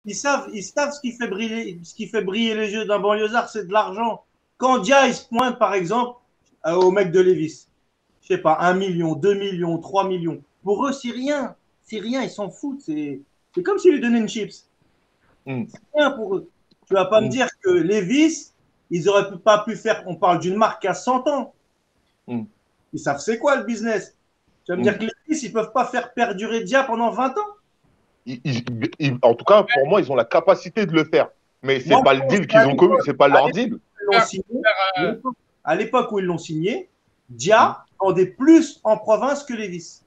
ils savent ce qui fait briller les yeux d'un banlieusard, c'est de l'argent. Quand Dia, il se pointe, par exemple, au mec de Lévis, je sais pas, 1 million, 2 millions, 3 millions. Pour eux, c'est rien. C'est rien, ils s'en foutent. C'est comme s'ils lui donnaient une chips. Mm. C'est rien pour eux. Tu vas pas me dire que Lévis, ils auraient pas pu faire, on parle d'une marque qui a 100 ans. Mm. Ils savent c'est quoi le business. Tu vas me dire que Lévis, ils peuvent pas faire perdurer Dia pendant 20 ans. En tout cas, pour moi, ils ont la capacité de le faire. Mais c'est pas le deal qu'ils ont commis, c'est pas leur deal. À l'époque où ils l'ont signé, Dia vendait plus en province que Lévis.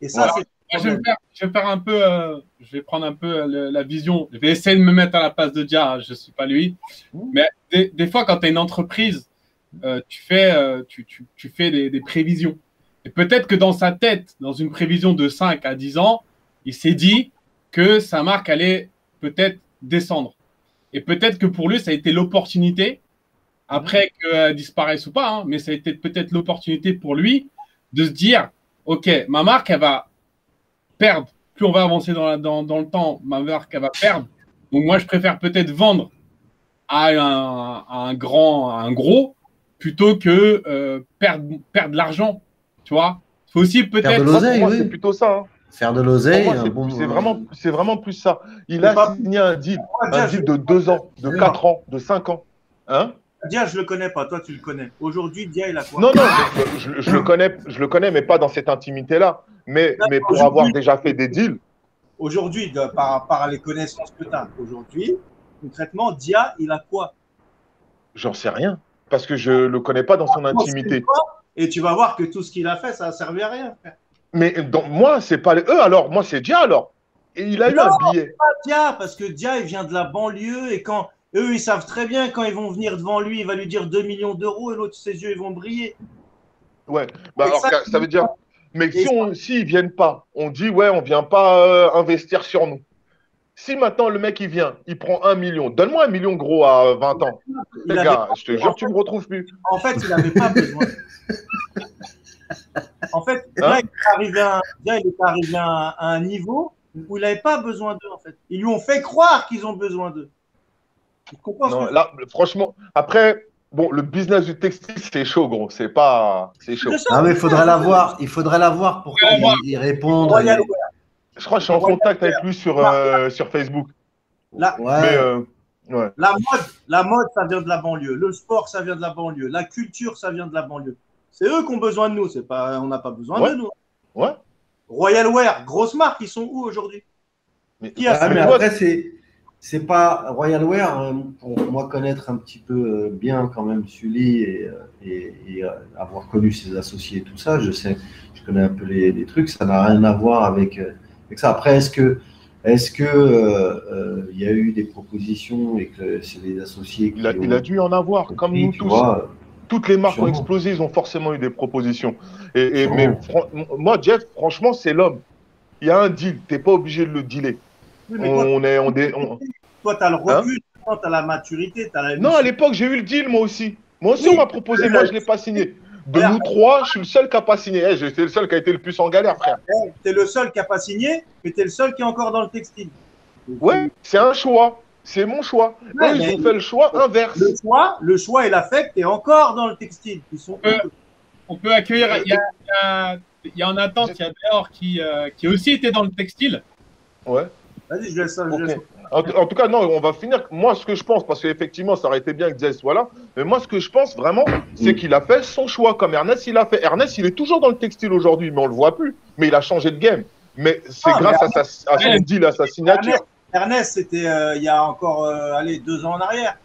Et ça, c'est. Je vais faire un peu, je vais prendre un peu la vision. Je vais essayer de me mettre à la place de Dia. Je suis pas lui, mais des fois, quand tu as une entreprise, tu fais des prévisions. Et peut-être que dans sa tête, dans une prévision de 5 à 10 ans, il s'est dit que sa marque allait peut-être descendre. Et peut-être que pour lui, ça a été l'opportunité, après qu'elle disparaisse ou pas, hein, mais ça a été peut-être l'opportunité pour lui de se dire, OK, ma marque, elle va perdre. Plus on va avancer dans le temps, ma marque, elle va perdre. Donc moi, je préfère peut-être vendre à un gros plutôt que perdre l'argent. Tu vois, il faut aussi peut-être. Faire de l'oseille, oui. C'est plutôt ça. Hein. Faire de l'oseille. C'est vraiment plus ça. Il a signé un deal de 2 ans, de 4 ans, de 5 ans. Hein? Dia, je le connais pas. Toi, tu le connais. Aujourd'hui, Dia, il a quoi? Non, je le connais, mais pas dans cette intimité-là. Mais pour avoir déjà fait des deals. Aujourd'hui, par les connaissances que tu as, aujourd'hui, concrètement, Dia, il a quoi? J'en sais rien. Parce que je le connais pas dans son intimité. Et tu vas voir que tout ce qu'il a fait, ça n'a servi à rien, frère. Mais donc, moi, c'est pas eux alors. Moi, c'est Dia alors. Et il a eu un billet. C'est pas Dia, parce que Dia, il vient de la banlieue et quand eux, ils savent très bien quand ils vont venir devant lui, il va lui dire 2 millions d'euros et l'autre, ses yeux, ils vont briller. Ouais. Bah, alors, ça veut dire. Mais s'ils ne viennent pas, on dit, ouais, on ne vient pas investir sur nous. Si maintenant le mec il vient, il prend 1 million, donne-moi 1 million gros à 20 ans. Les gars, je te jure, tu ne me retrouves plus. En fait, il n'avait pas besoin. En fait, là, il est arrivé à un niveau où il n'avait pas besoin d'eux, en fait. Ils lui ont fait croire qu'ils ont besoin d'eux. Tu comprends ce que là, franchement, après, bon, le business du textile, c'est chaud, gros. C'est chaud. Non, mais il faudrait l'avoir. Il faudrait l'avoir pour y répondre. Je crois que je suis en contact avec lui sur Facebook. La mode, ça vient de la banlieue. Le sport, ça vient de la banlieue. La culture, ça vient de la banlieue. C'est eux qui ont besoin de nous. On n'a pas besoin de nous. Ouais. Royal Wear, grosse marque, ils sont où aujourd'hui? Mais après, c'est pas Royal Wear. Pour moi, connaître un petit peu bien quand même Sully et avoir connu ses associés et tout ça, je connais un peu les trucs. Ça n'a rien à voir avec ça. Après, est-ce que il y a eu des propositions et que c'est les associés il a dû en avoir, comme nous tous. Toutes les marques ont explosé, ils ont forcément eu des propositions. Mais moi, Jeff, franchement, c'est l'homme. Il y a un deal, tu n'es pas obligé de le dealer. Oui, toi, tu as le recul, tu as la maturité. Non, à l'époque, j'ai eu le deal, moi aussi. Moi aussi, on m'a proposé, moi, je ne l'ai pas signé. De nous trois, je suis le seul qui n'a pas signé. J'étais le seul qui a été le plus en galère, frère. Tu es le seul qui n'a pas signé, mais tu es le seul qui est encore dans le textile. Ouais, c'est un choix. C'est mon choix. Eux, ils ont fait le choix inverse. Le choix et l'affect est encore dans le textile. On peut accueillir. Il y a en attente, il y a Béor qui a aussi été dans le textile. Ouais. Vas-y, je laisse ça. En tout cas, non, on va finir. Moi, ce que je pense, parce qu'effectivement, ça aurait été bien que Jess soit là, mais moi, ce que je pense vraiment, c'est qu'il a fait son choix, comme Ernest, il a fait. Ernest, il est toujours dans le textile aujourd'hui, mais on ne le voit plus. Mais il a changé de game. Mais c'est grâce à son deal, à sa signature. Ernest, c'était il y a encore 2 ans en arrière.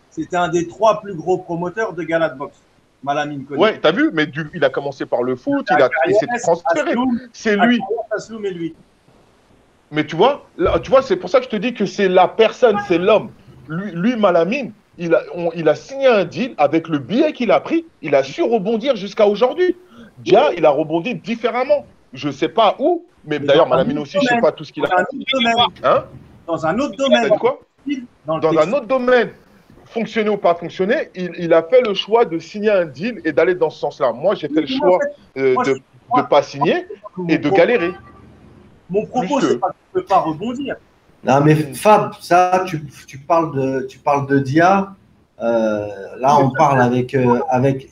C'était un des 3 plus gros promoteurs de gala de boxe. Malamine connaît. Ouais, t'as vu, mais il a commencé par le foot, il s'est transféré. C'est lui. Mais tu vois, c'est pour ça que je te dis que c'est la personne, c'est l'homme. Lui, Malamine, il a signé un deal avec le billet qu'il a pris, il a su rebondir jusqu'à aujourd'hui. Dia, il a rebondi différemment. Je ne sais pas où, mais d'ailleurs, Malamine aussi, je ne sais pas tout ce qu'il a fait. Dans un autre domaine. Quoi? Dans un autre domaine. Fonctionner ou pas fonctionner, il a fait le choix de signer un deal et d'aller dans ce sens-là. Moi, j'ai fait le choix de ne pas signer et de galérer. Mon propos, c'est pas que tu ne peux pas rebondir. Non, mais Fab, ça, tu parles de Dia. Là, on parle avec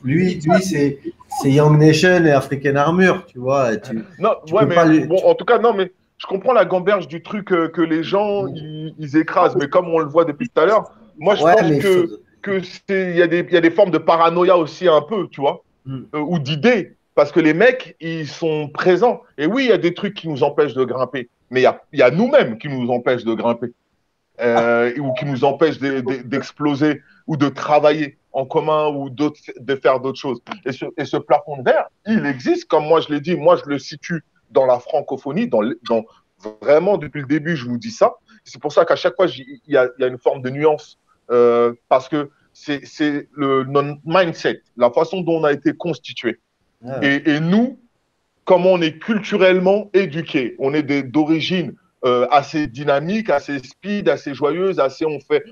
lui. Lui, c'est Young Nation et African Armor, tu vois. Non, Tu ouais, peux mais pas bon, en tout cas, non, mais je comprends la gamberge du truc que les gens, ils écrasent. Mais comme on le voit depuis tout à l'heure, moi, je Ouais, pense mais il y a des formes de paranoïa aussi un peu, tu vois, Hmm. ou d'idées. Parce que les mecs, ils sont présents. Et oui, il y a des trucs qui nous empêchent de grimper. Mais il y a nous-mêmes qui nous empêchent de grimper. Ou qui nous empêchent d'exploser ou de travailler en commun ou de faire d'autres choses. Et ce plafond de verre, il existe, comme moi je l'ai dit, moi je le situe dans la francophonie, vraiment depuis le début, je vous dis ça. C'est pour ça qu'à chaque fois, il y a une forme de nuance, parce que c'est notre mindset, la façon dont on a été constitué. Ouais. Et nous, comment on est culturellement éduqué. On est d'origine assez dynamique, assez speed, assez joyeuse,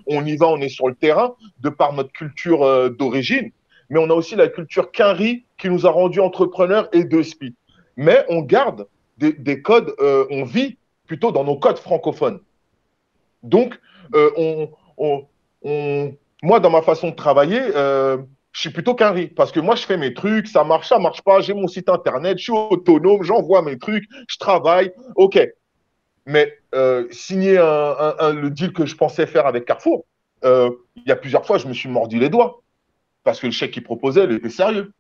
on y va, on est sur le terrain, de par notre culture d'origine. Mais on a aussi la culture quinri qui nous a rendus entrepreneurs et de speed. Mais on garde des codes, on vit plutôt dans nos codes francophones. Donc, euh, on, on, moi, dans ma façon de travailler, je suis plutôt qu'un riz. Parce que moi, je fais mes trucs, ça marche pas, j'ai mon site internet, je suis autonome, j'envoie mes trucs, je travaille. OK. Mais signer le deal que je pensais faire avec Carrefour, il y a plusieurs fois, je me suis mordu les doigts. Parce que le chèque qu'il proposait, il était sérieux.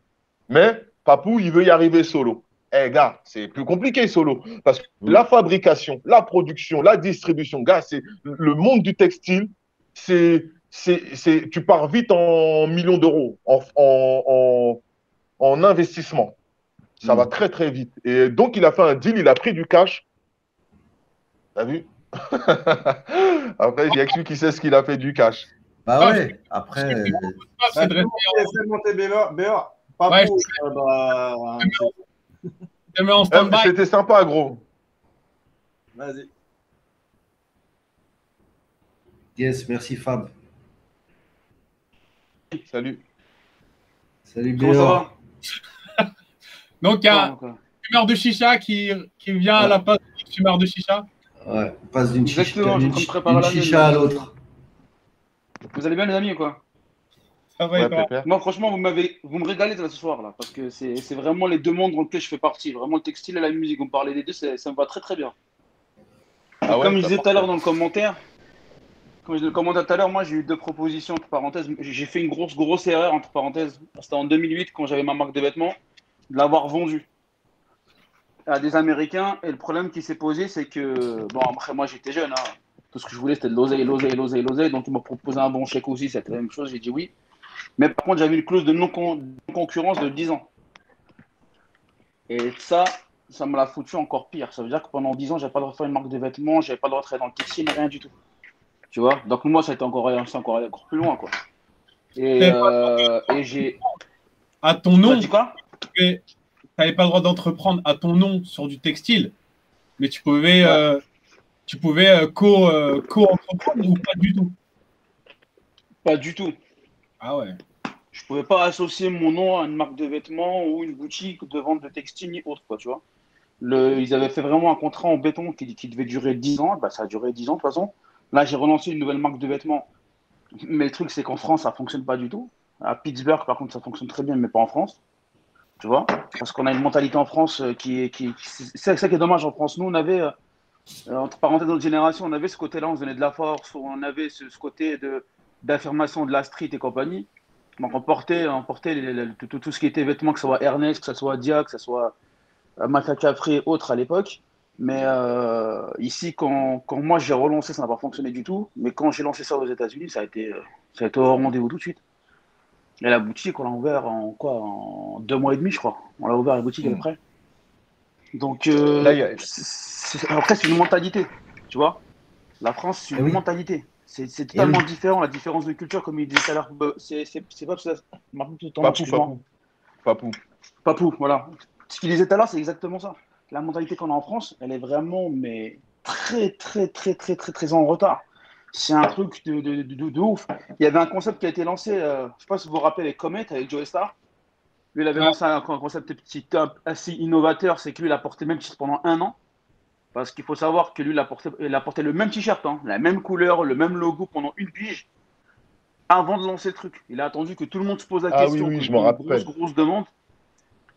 Mais Papou, il veut y arriver solo. Eh, gars, c'est plus compliqué solo. Parce que la fabrication, la production, la distribution, gars, c'est le monde du textile, tu pars vite en millions d'euros en investissement. Ça va très, très vite. Et donc, il a fait un deal, il a pris du cash. T'as vu? Après, il n'y a que lui qui sait ce qu'il a fait du cash. Bah Ah, ouais, après. c'est de Bah, rester c'est monter BA. Pas Ouais, pour. je te mets en stand-by. C'était sympa, gros. Vas-y. Yes, merci Fab. Salut. Salut Comment ça Béor. va? Donc, il y a un Quoi. fumeur de chicha qui vient à la place du fumeur de chicha. Ouais, on passe d'une Exactement, je suis en train de préparer d'une la mienne, chicha à là. l'autre. Vous allez bien, les amis, ou quoi? Ça va Ouais, et toi? Pépère. Moi, franchement, vous me régalez là, ce soir, là, parce que c'est vraiment les deux mondes dans lesquels je fais partie. Vraiment, le textile et la musique, vous me parlez des deux, ça me va très, très bien. Ah ouais, Comme je ça disais tout à l'heure parfait. dans le commentaire, comme je le commentais tout à l'heure, moi, j'ai eu deux propositions, entre parenthèses. J'ai fait une grosse erreur, entre parenthèses. C'était en 2008, quand j'avais ma marque de vêtements, de l'avoir vendue à des Américains. Et le problème qui s'est posé, c'est que, bon, après, moi, j'étais jeune, hein. Tout ce que je voulais, c'était de l'oseille. Donc, ils m'ont proposé un bon chèque aussi, c'était la même chose. J'ai dit oui. Mais par contre, j'avais une clause de non-concurrence de 10 ans. Et ça me l'a foutu encore pire. Ça veut dire que pendant 10 ans, j'avais pas le droit de faire une marque de vêtements, j'avais pas le droit de travailler dans le textile, rien du tout. Tu vois? Donc, moi, ça a été encore plus loin, quoi. Et j'ai. À ton Tu nom, m'as dit quoi? tu n'avais pas le droit d'entreprendre à ton nom sur du textile, mais tu pouvais, co-entreprendre ou pas du tout? Pas du tout. Ah ouais. Je pouvais pas associer mon nom à une marque de vêtements ou une boutique de vente de textile ni autre, quoi, tu vois. Ils avaient fait vraiment un contrat en béton qui devait durer 10 ans. Bah, ça a duré 10 ans, de toute façon. Là, j'ai relancé une nouvelle marque de vêtements. Mais le truc, c'est qu'en France, ça fonctionne pas du tout. À Pittsburgh, par contre, ça fonctionne très bien, mais pas en France. Tu vois? Parce qu'on a une mentalité en France c'est ça qui est dommage en France. Nous, on avait, entre parenthèses, notre génération, on avait ce côté-là, on se donnait de la force, on avait ce côté d'affirmation de la street et compagnie. Donc, on portait tout ce qui était vêtements, que ce soit Ernest, que ce soit Dia, que ce soit Mata Capri et autres à l'époque. Mais ici, quand moi j'ai relancé, ça n'a pas fonctionné du tout. Mais quand j'ai lancé ça aux États-Unis, ça a été au rendez-vous tout de suite. Et la boutique, on l'a ouvert en 2 mois et demi, je crois. On l'a ouvert la boutique à peu près. Donc, Là, il y a- après, c'est une mentalité. Tu vois? La France, c'est une mentalité. C'est totalement différent. La différence de culture, comme il disait tout à l'heure, c'est pas ça. Excuse-moi. Papou. Papou, voilà. Ce qu'il disait tout à l'heure, c'est exactement ça. La mentalité qu'on a en France, elle est vraiment mais très, très, très, très, très, très en retard. C'est un truc de ouf. Il y avait un concept qui a été lancé, je ne sais pas si vous vous rappelez, avec Comet, avec Joe Star. Lui, il avait lancé un concept assez innovateur, c'est que lui, il a porté le même titre pendant 1 an. Parce qu'il faut savoir que lui, il a porté le même t-shirt, hein, la même couleur, le même logo pendant une pige avant de lancer le truc. Il a attendu que tout le monde se pose la Ah oui, question, oui, qu'il je y me ait une rappelle. grosse demande.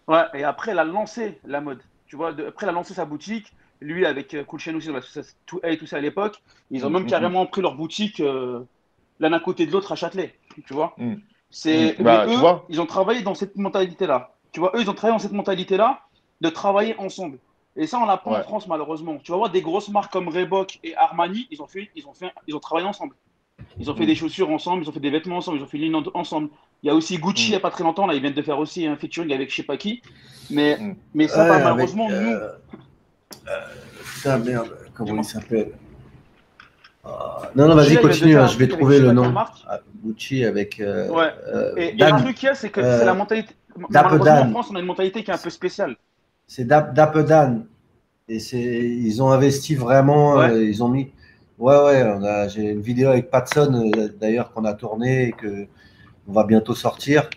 Ouais, et après, il a lancé la mode. Tu vois, après, il a lancé sa boutique. Lui, avec Cool Chain aussi, tout ça à l'époque. Ils ont même carrément pris leur boutique l'un à côté de l'autre à Châtelet. Tu vois. Mais Bah, tu eux, vois, ils ont travaillé dans cette mentalité-là. Tu vois, eux, ils ont travaillé dans cette mentalité-là de travailler ensemble. Et ça, on l'a pas en ouais. France, malheureusement. Tu vas voir des grosses marques comme Reebok et Armani, ils ont travaillé ensemble. Ils ont fait des chaussures ensemble, ils ont fait des vêtements ensemble, ils ont fait l'une ensemble. Il y a aussi Gucci, il n'y a pas très longtemps, là, ils viennent de faire aussi un featuring avec je sais pas qui. Mais, Mm. mais ça, Ouais, avec. malheureusement, nous. Putain, merde, comment Dis-moi. il s'appelle? Non, non, Gucci, vas-y, là, ils viennent de continue, faire hein, un je vais truc avec je trouver sais le pas quelle nom. marque. Gucci avec Ouais. Et le Dan. truc qu'il y a, c'est que c'est la mentalité. Dap Malheureusement, en Dan. France, on a une mentalité qui est un peu spéciale. C'est Dap Dan. Et ils ont investi vraiment, Ouais. ils ont mis. Ouais, ouais, j'ai une vidéo avec Patson, d'ailleurs, qu'on a tournée et on va bientôt sortir.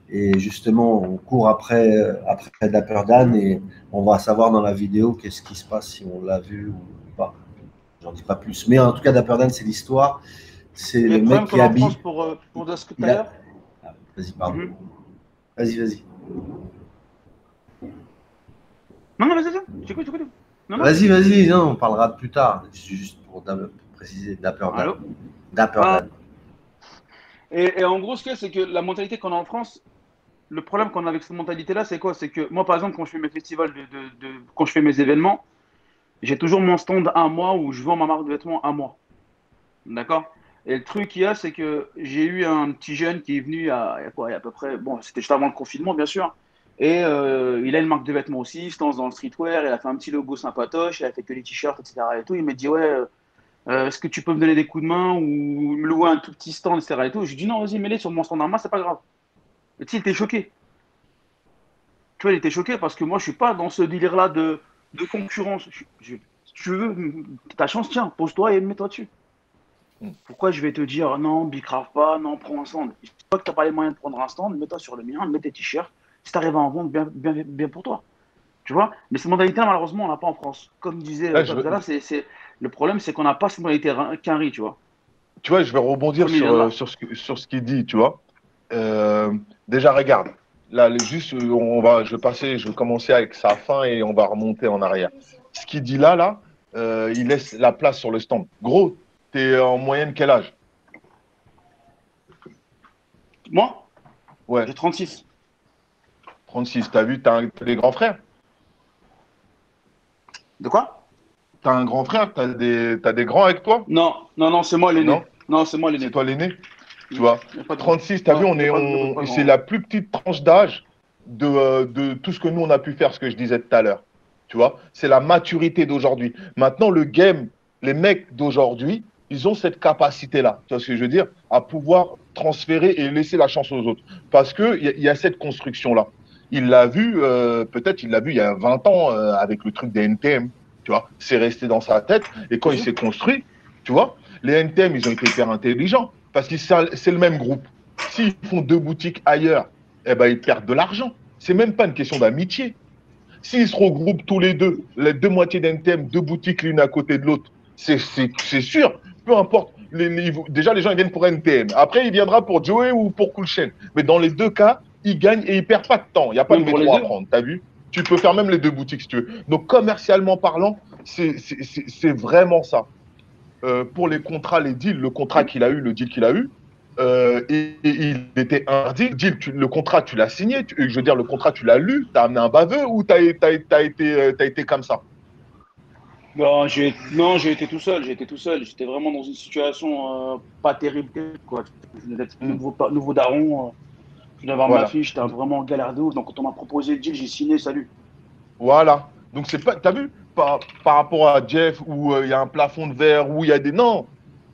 Et justement, on court après Dapper Dan et on va savoir dans la vidéo qu'est-ce qui se passe, si on l'a vu ou pas. J'en dis pas plus. Mais en tout cas, Dapper Dan, c'est l'histoire. C'est Et le le mec problème qui qu'on a en habille. France pour dire ce que tout Il à a... l'heure. Ah, vas-y, pardon. Mhm. Vas-y. Non, non, vas-y. J'écoute. Non, non. Vas-y, non, on parlera plus tard. Juste pour préciser Dapper Dan. Allô? Dapper Ah. Dan. Et en gros, ce qu'il y a, c'est que la mentalité qu'on a en France, le problème qu'on a avec cette mentalité-là, c'est quoi? C'est que moi, par exemple, quand je fais mes festivals, quand je fais mes événements, j'ai toujours mon stand un mois où je vends ma marque de vêtements un mois. D'accord? Et le truc qu'il y a, c'est que j'ai eu un petit jeune qui est venu il y a quoi, il y a à peu près, bon, c'était juste avant le confinement, bien sûr. Et il a une marque de vêtements aussi, il se lance dans le streetwear, il a fait un petit logo sympatoche, il a fait que les t-shirts, etc. Et tout. Il m'a dit, ouais, est-ce que tu peux me donner des coups de main ou me louer un tout petit stand, etc. Et tout. Je lui ai dit, non, vas-y, mets-les sur mon stand à moi, c'est pas grave. Et tu sais, il était choqué. Tu vois, il était choqué parce que moi, je suis pas dans ce délire-là de concurrence. Si tu veux, ta chance, tiens, pose-toi et mets-toi dessus. Pourquoi je vais te dire non, bicrave pas, non, prends un stand. Je sais pas que tu n'as pas les moyens de prendre un stand, mets-toi sur le mien, mets tes t-shirts. Si tu arrives à en vendre, bien pour toi. Tu vois? Mais cette modalité-là, malheureusement, on n'a pas en France. Comme disait Là, tout à l'heure, le problème, c'est qu'on n'a pas cette modalité qu'un riz, tu vois. tu vois, je vais rebondir Comme il vient de là. sur ce qu'il dit, tu vois. Déjà, regarde. Là, je vais commencer avec sa fin et on va remonter en arrière. Ce qu'il dit là, il laisse la place sur le stand. Gros, t'es en moyenne quel âge? Moi, Ouais, j'ai 36. 36. T'as vu, t'as des grands frères? De quoi? T'as un grand frère? T'as des grands avec toi? Non, c'est moi l'aîné. Non? Non, c'est moi l'aîné. C'est toi l'aîné? Tu vois, Il y a pas de grand. 36, t'as vu, Ouais, il y a pas de c'est grand. la plus petite tranche d'âge de tout ce que nous, on a pu faire, ce que je disais tout à l'heure. Tu vois, c'est la maturité d'aujourd'hui. Maintenant, le game, les mecs d'aujourd'hui, ils ont cette capacité-là, tu vois ce que je veux dire, à pouvoir transférer et laisser la chance aux autres. Parce qu'il y a cette construction-là. Il l'a vu, peut-être il l'a vu il y a 20 ans avec le truc des NTM, tu vois, c'est resté dans sa tête. Et quand il s'est construit, tu vois, les NTM, ils ont été hyper intelligents parce que c'est le même groupe. S'ils font deux boutiques ailleurs, eh ben, ils perdent de l'argent. C'est même pas une question d'amitié. S'ils se regroupent tous les deux moitiés d'NTM, deux boutiques l'une à côté de l'autre, c'est sûr. Peu importe. Déjà, les gens ils viennent pour NTM. Après, il viendra pour Joey ou pour Cool Chain. Mais dans les deux cas, ils gagnent et ils perdent pas de temps. Il n'y a pas Même de pour les métro à deux. prendre. T'as vu? Tu peux faire même les deux boutiques si tu veux. Donc, commercialement parlant, c'est vraiment ça. Pour les contrats, les deals, le contrat qu'il a eu, le deal qu'il a eu, il était interdit. Le contrat, tu l'as signé. Je veux dire, le contrat, tu l'as lu. Tu as amené un baveux ou tu as été comme ça? Non, j'ai été tout seul. J'étais vraiment dans une situation pas terrible, quoi. Je venais d'être nouveau daron. Je venais d'avoir ma Voilà. fille. J'étais vraiment en galère de ouf. Donc, quand on m'a proposé le deal, j'ai signé. Salut. Voilà. Donc, c'est pas. Tu as vu par rapport à Jeff où il y a un plafond de verre, où il y a des. Non,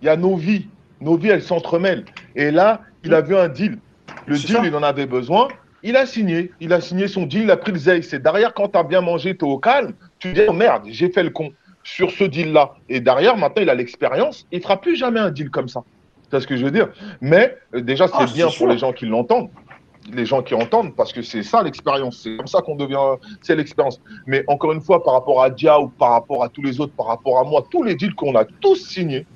il y a nos vies. Nos vies, elles s'entremêlent. Et là, il a vu un deal. Le C'est deal, ça. il en avait besoin. Il a signé. Il a signé son deal. Il a pris le zeille. C'est derrière, quand tu as bien mangé, tu es au calme. Tu dis, oh, merde, j'ai fait le con sur ce deal-là. Et derrière, maintenant, il a l'expérience. Il ne fera plus jamais un deal comme ça. C'est ce que je veux dire. Mais déjà, c'est bien C'est pour les sûr. gens qui l'entendent. les gens qui entendent, parce que c'est ça l'expérience, c'est comme ça qu'on devient, c'est l'expérience. Mais encore une fois, par rapport à Dia ou par rapport à tous les autres, par rapport à moi, tous les deals qu'on a tous signés,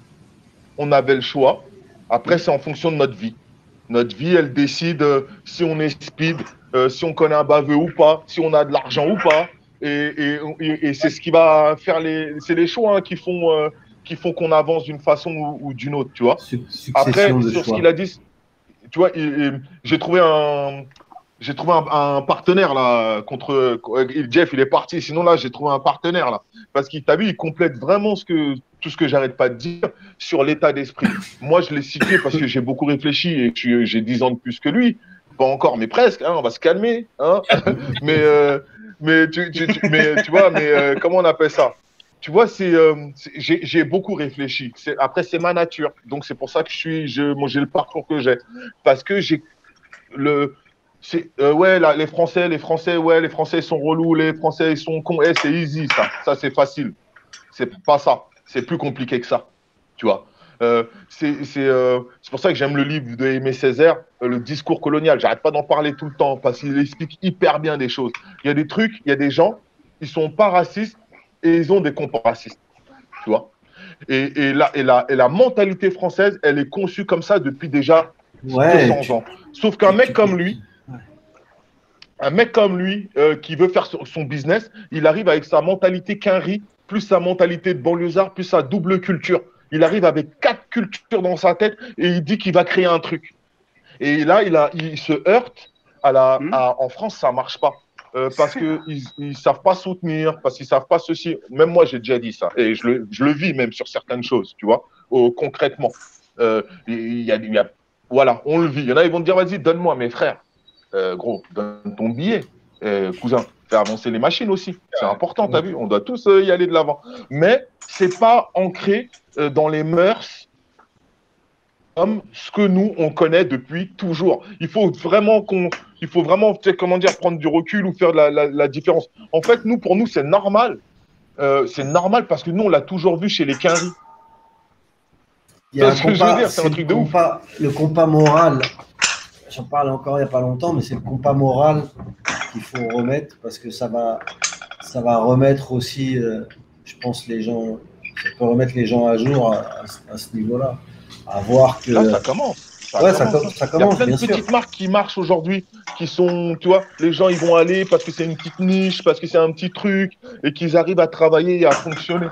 on avait le choix. Après, c'est en fonction de notre vie. Notre vie, elle décide si on est speed, si on connaît un baveux ou pas, si on a de l'argent ou pas. Et c'est ce qui va faire c'est les choix hein, qui font qu'on avance d'une façon ou d'une autre, tu vois. Après, sur ce qu'il a dit, tu vois, j'ai trouvé un partenaire là contre Jeff, il est parti. Sinon là, j'ai trouvé un partenaire là parce qu'il t'a vu, il complète vraiment tout ce que j'arrête pas de dire sur l'état d'esprit. Moi, je l'ai cité parce que j'ai beaucoup réfléchi et que j'ai 10 ans de plus que lui. Pas encore, mais presque. Hein, on va se calmer. Hein mais tu vois, comment on appelle ça? Tu vois, j'ai beaucoup réfléchi. Après, c'est ma nature. Donc, c'est pour ça que moi, j'ai le parcours que j'ai. Parce que les Français, ouais, les Français sont relous, les Français ils sont cons. C'est easy, ça. Ça, c'est facile. C'est pas ça. C'est plus compliqué que ça. Tu vois. C'est pour ça que j'aime le livre de Aimé Césaire, Le discours colonial. J'arrête pas d'en parler tout le temps parce qu'il explique hyper bien des choses. Il y a des trucs, il y a des gens, ils sont pas racistes et ils ont des comportements racistes. Tu vois. Et la mentalité française, elle est conçue comme ça depuis déjà 200 ans. Sauf qu'un mec comme lui, qui veut faire son business, il arrive avec sa mentalité quinri, plus sa mentalité de banlieusard, plus sa double culture. Il arrive avec 4 cultures dans sa tête et il dit qu'il va créer un truc. Et là, il se heurte en France, ça marche pas. Parce qu'ils ne savent pas soutenir, parce qu'ils ne savent pas ceci. Même moi, j'ai déjà dit ça. Et je le vis même sur certaines choses, tu vois, concrètement. Voilà, on le vit. Il y en a, ils vont te dire, vas-y, donne-moi, mes frères. Gros, donne ton billet. Cousin, fais avancer les machines aussi. C'est important, tu as vu. On doit tous y aller de l'avant. Mais ce n'est pas ancré dans les mœurs comme ce que nous, on connaît depuis toujours. Il faut vraiment, comment dire, prendre du recul ou faire la différence. En fait, pour nous, c'est normal. C'est normal parce que nous, on l'a toujours vu chez les Quinri. Il y a ce que je veux dire, c'est un truc de ouf. Le compas moral, j'en parle encore il n'y a pas longtemps, mais c'est le compas moral qu'il faut remettre parce que ça va remettre aussi, je pense, les gens, ça peut remettre les gens à jour à ce niveau-là. À voir que. Là, ça commence. Ça commence. Il y a plein de petites marques qui marchent aujourd'hui, qui sont, tu vois, les gens, ils vont aller parce que c'est une petite niche, parce que c'est un petit truc, et qu'ils arrivent à travailler et à fonctionner.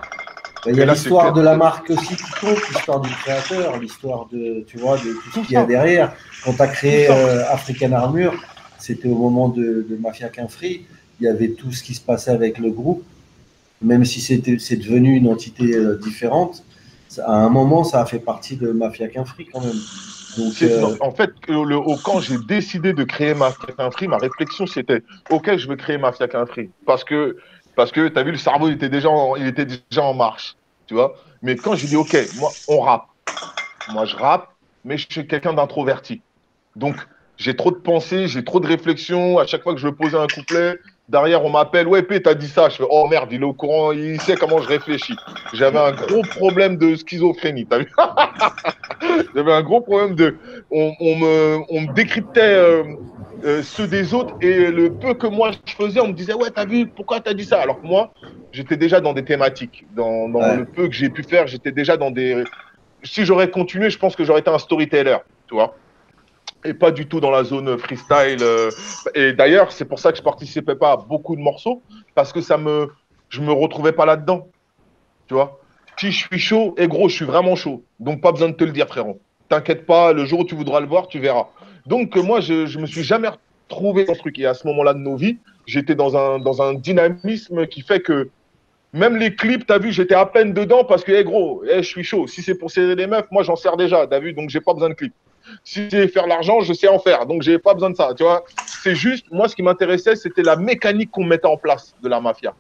Il y a l'histoire de la marque aussi qui compte, l'histoire du créateur, l'histoire de, tu vois, de tout ce qu'il y a derrière. Quand tu as créé African Armour, c'était au moment de Mafia Quinfri, il y avait tout ce qui se passait avec le groupe, même si c'est devenu une entité différente. À un moment, ça a fait partie de Mafia Quinfri quand même. Donc, en fait, quand j'ai décidé de créer Mafia Quinfri, ma réflexion c'était ok, je veux créer Mafia Quinfri parce que tu as vu, le cerveau il était déjà en marche, tu vois. Mais quand j'ai dit ok, moi on rappe, moi je rappe, mais je suis quelqu'un d'introverti. Donc j'ai trop de pensées, j'ai trop de réflexions. À chaque fois que je veux poser un couplet, derrière on m'appelle, ouais P, t'as dit ça. Je fais oh merde, il est au courant, il sait comment je réfléchis. J'avais un gros problème de schizophrénie, t'as vu. J'avais un gros problème on me décryptait ceux des autres et le peu que moi je faisais, on me disait ouais t'as vu, pourquoi t'as dit ça? Alors que moi, j'étais déjà dans des thématiques. Dans le peu que j'ai pu faire, j'étais déjà dans des. Si j'aurais continué, je pense que j'aurais été un storyteller, tu vois. Et pas du tout dans la zone freestyle. Et d'ailleurs, c'est pour ça que je participais pas à beaucoup de morceaux, parce que je me retrouvais pas là-dedans. Tu vois, si je suis chaud, et gros, je suis vraiment chaud. Donc, pas besoin de te le dire, frérot. T'inquiète pas, le jour où tu voudras le voir, tu verras. Donc, moi, je me suis jamais retrouvé dans ce truc. Et à ce moment-là de nos vies, j'étais dans un dynamisme qui fait que même les clips, t'as vu, j'étais à peine dedans parce que, gros, je suis chaud. Si c'est pour serrer les meufs, moi, j'en sers déjà, t'as vu, donc j'ai pas besoin de clips. Si c'est faire l'argent, je sais en faire, donc j'ai pas besoin de ça, tu vois. C'est juste, moi, ce qui m'intéressait, c'était la mécanique qu'on mettait en place de la mafia.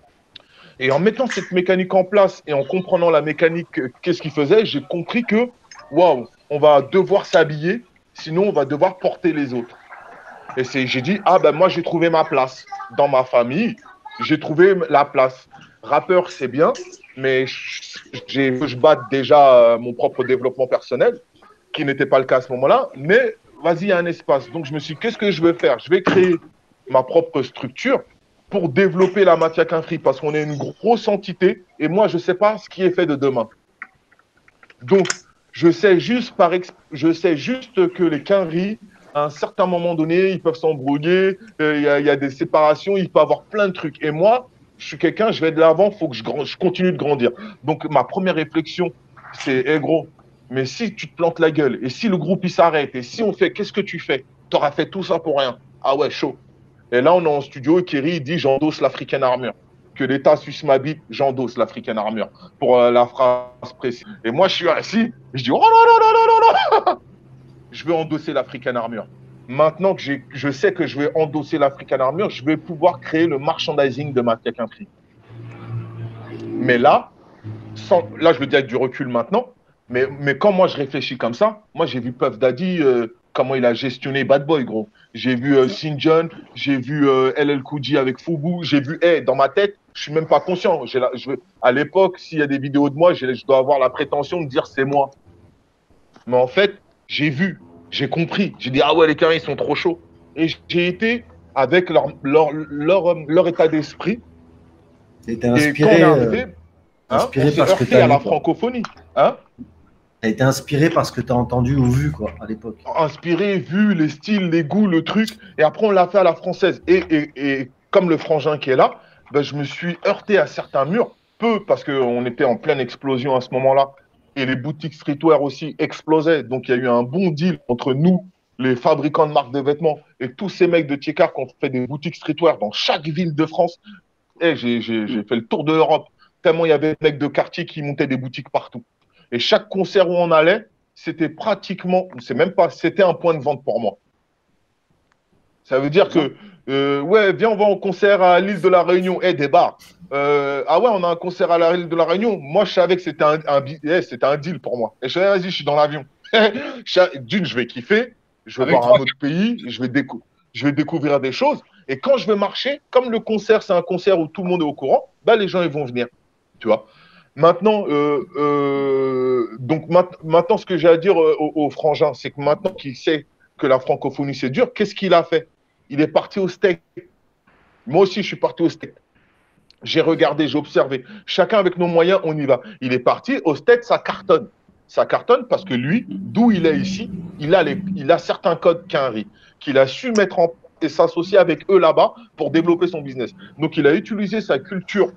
Et en mettant cette mécanique en place et en comprenant la mécanique, qu'est-ce qu'il faisait, j'ai compris que, waouh, on va devoir s'habiller, sinon on va devoir porter les autres. Et j'ai dit, ah ben moi, j'ai trouvé ma place dans ma famille, j'ai trouvé la place. Rappeur, c'est bien, mais je batte déjà mon propre développement personnel, qui n'était pas le cas à ce moment-là. Mais vas-y, il y a un espace. Donc, je me suis dit, qu'est-ce que je vais faire? Je vais créer ma propre structure pour développer la Mafia Quin Free parce qu'on est une grosse entité et moi, je ne sais pas ce qui est fait de demain. Donc, je sais juste que les quinries, à un certain moment donné, ils peuvent s'embrouiller, il y a des séparations, il peut y avoir plein de trucs. Et moi, je suis quelqu'un, je vais de l'avant, il faut que je continue de grandir. Donc, ma première réflexion, c'est, hey, gros, mais si tu te plantes la gueule, et si le groupe il s'arrête, et si on fait, qu'est-ce que tu fais? Tu auras fait tout ça pour rien. Ah ouais, chaud. Et là, on est en studio, et Kerry il dit, j'endosse l'African Armure. Que l'État suisse m'habite, j'endosse l'African Armure. Pour la phrase précise. Et moi, je suis assis, je dis, oh là là là là là là, je vais endosser l'African Armure. Maintenant que je sais que je vais endosser l'African Armure, je vais pouvoir créer le merchandising de Mafia Quin Free. Mais là, là, je veux dire avec du recul maintenant, mais quand moi je réfléchis comme ça, moi j'ai vu Puff Daddy, comment il a gestionné Bad Boy, gros. J'ai vu Sinjon, j'ai vu LL Cool J avec Fubu, j'ai vu, dans ma tête, je suis même pas conscient. À l'époque, s'il y a des vidéos de moi, je dois avoir la prétention de dire c'est moi. Mais en fait, j'ai vu, j'ai compris, j'ai dit, ah ouais, les carrés, ils sont trop chauds. Et j'ai été avec leur état d'esprit. Et quand on est arrivé, on s'est heurté à la francophonie. Hein? Tu as été inspiré par ce que tu as entendu ou vu, quoi, à l'époque. Inspiré, vu, les styles, les goûts, le truc. Et après, on l'a fait à la française. Et comme le frangin qui est là, ben, je me suis heurté à certains murs. Peu, parce qu'on était en pleine explosion à ce moment-là. Et les boutiques streetwear aussi explosaient. Donc, il y a eu un bon deal entre nous, les fabricants de marques de vêtements, et tous ces mecs de Tiekar qui ont fait des boutiques streetwear dans chaque ville de France. Et j'ai fait le tour de l'Europe. Tellement il y avait des mecs de quartier qui montaient des boutiques partout. Et chaque concert où on allait, c'était pratiquement, c'est même pas, c'était un point de vente pour moi. Ça veut dire que, ouais, viens, on va en concert à l'île de la Réunion. Des bars. Ah ouais, on a un concert à l'île de la Réunion. Moi, je savais que c'était un deal pour moi. Et je savais, vas-y, je suis dans l'avion. D'une, je vais kiffer. Je vais voir un autre pays. Je vais découvrir des choses. Et quand je vais marcher, comme le concert, c'est un concert où tout le monde est au courant, bah, les gens, ils vont venir. Tu vois. Maintenant, maintenant, ce que j'ai à dire au frangin, c'est que maintenant qu'il sait que la francophonie, c'est dur, qu'est-ce qu'il a fait? Il est parti au steak. Moi aussi, je suis parti au steak. J'ai regardé, j'ai observé. Chacun avec nos moyens, on y va. Il est parti au steak, ça cartonne. Ça cartonne parce que lui, d'où il est ici, il a certains codes Quinry qu'il a su mettre en place et s'associer avec eux là-bas pour développer son business. Donc, il a utilisé sa culture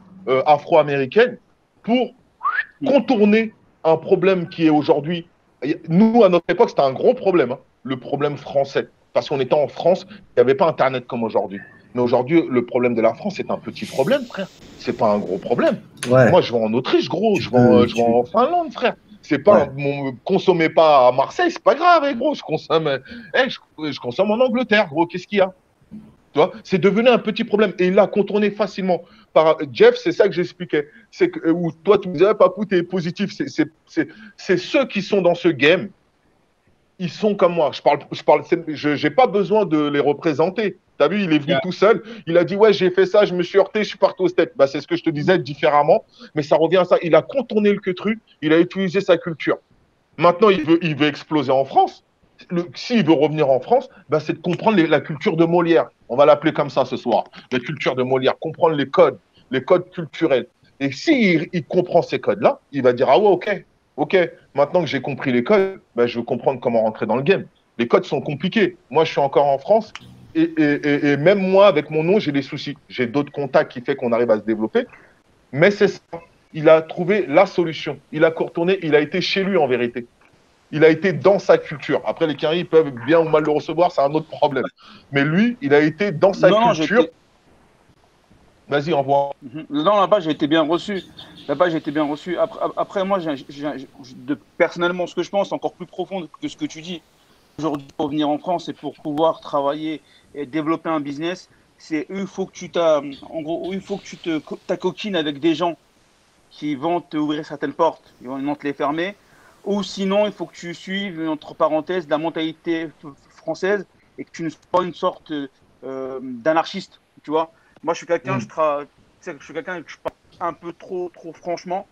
afro-américaine pour contourner un problème qui est aujourd'hui. Nous, à notre époque, c'était un gros problème, hein, le problème français. Parce qu'on était en France, il n'y avait pas Internet comme aujourd'hui. Mais aujourd'hui, le problème de la France, c'est un petit problème, frère. C'est pas un gros problème. Ouais. Moi, je vais en Autriche, gros. Je vais en Finlande, frère. C'est pas, consommez pas à Marseille, c'est pas grave, gros. Je consomme en Angleterre, gros. Qu'est-ce qu'il y a? Tu vois, c'est devenu un petit problème. Et il l'a contourné facilement. Par Jeff, c'est ça que j'expliquais. C'est que, où toi, tu me disais, Papou, t'es positif. C'est ceux qui sont dans ce game. Ils sont comme moi. Je n'ai pas besoin de les représenter. Tu as vu, il est venu tout seul. Il a dit, ouais, j'ai fait ça, je me suis heurté, je suis parti au steak. Bah, c'est ce que je te disais différemment. Mais ça revient à ça. Il a contourné le queutru. Il a utilisé sa culture. Maintenant, il veut exploser en France. S'il veut revenir en France, bah, c'est de comprendre la culture de Molière. On va l'appeler comme ça ce soir. La culture de Molière. Comprendre les codes culturels. Et s'il comprend ces codes-là, il va dire, ah ouais, ok, maintenant que j'ai compris les codes, bah, je veux comprendre comment rentrer dans le game. Les codes sont compliqués. Moi, je suis encore en France et même moi, avec mon nom, j'ai des soucis. J'ai d'autres contacts qui font qu'on arrive à se développer. Mais c'est ça. Il a trouvé la solution. Il a contourné, il a été chez lui en vérité. Il a été dans sa culture. Après, les Quinry peuvent bien ou mal le recevoir, c'est un autre problème. Mais lui, il a été dans sa culture. Vas-y, envoie. Non, là-bas, j'ai été bien reçu. Après moi, personnellement, ce que je pense, encore plus profond que ce que tu dis. Aujourd'hui, pour venir en France et pour pouvoir travailler et développer un business, il faut que tu t'acoquines avec des gens qui vont te ouvrir certaines portes, ils vont te les fermer. Ou sinon, il faut que tu suives, entre parenthèses, la mentalité française et que tu ne sois pas une sorte d'anarchiste, tu vois. Moi, je suis quelqu'un, je suis quelqu'un que je parle un peu trop franchement.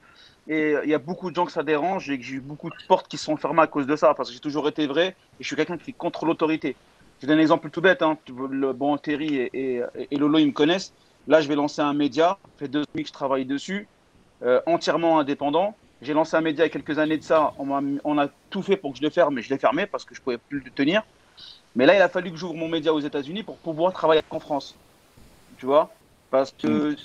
Et il y a beaucoup de gens que ça dérange et que j'ai eu beaucoup de portes qui sont fermées à cause de ça, parce que j'ai toujours été vrai et je suis quelqu'un qui est contre l'autorité. Je donne un exemple tout bête, hein. Bon, Terry et Lolo, ils me connaissent. Là, je vais lancer un média, ça fait 2 ans que je travaille dessus, entièrement indépendant. J'ai lancé un média il y a quelques années de ça, on a tout fait pour que je le ferme, mais je l'ai fermé parce que je ne pouvais plus le tenir. Mais là, il a fallu que j'ouvre mon média aux États-Unis pour pouvoir travailler en France. Tu vois? Parce que,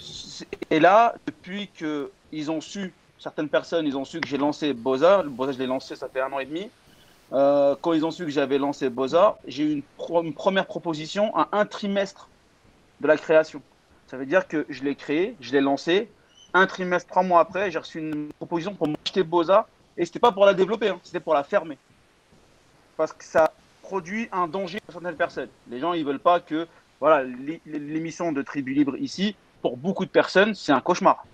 et là, depuis qu'ils ont su, certaines personnes, ils ont su que j'ai lancé Boza. Boza, je l'ai lancé, ça fait 1 an et demi. Quand ils ont su que j'avais lancé Boza, j'ai eu une première proposition à 1 trimestre de la création. Ça veut dire que je l'ai créé, je l'ai lancé. 1 trimestre, 3 mois après, j'ai reçu une proposition pour m'acheter Boza. Et c'était pas pour la développer, hein, c'était pour la fermer. Parce que ça produit un danger pour certaines personnes. Les gens, ils veulent pas que, voilà, l'émission de Tribu Libre ici, pour beaucoup de personnes, c'est un cauchemar.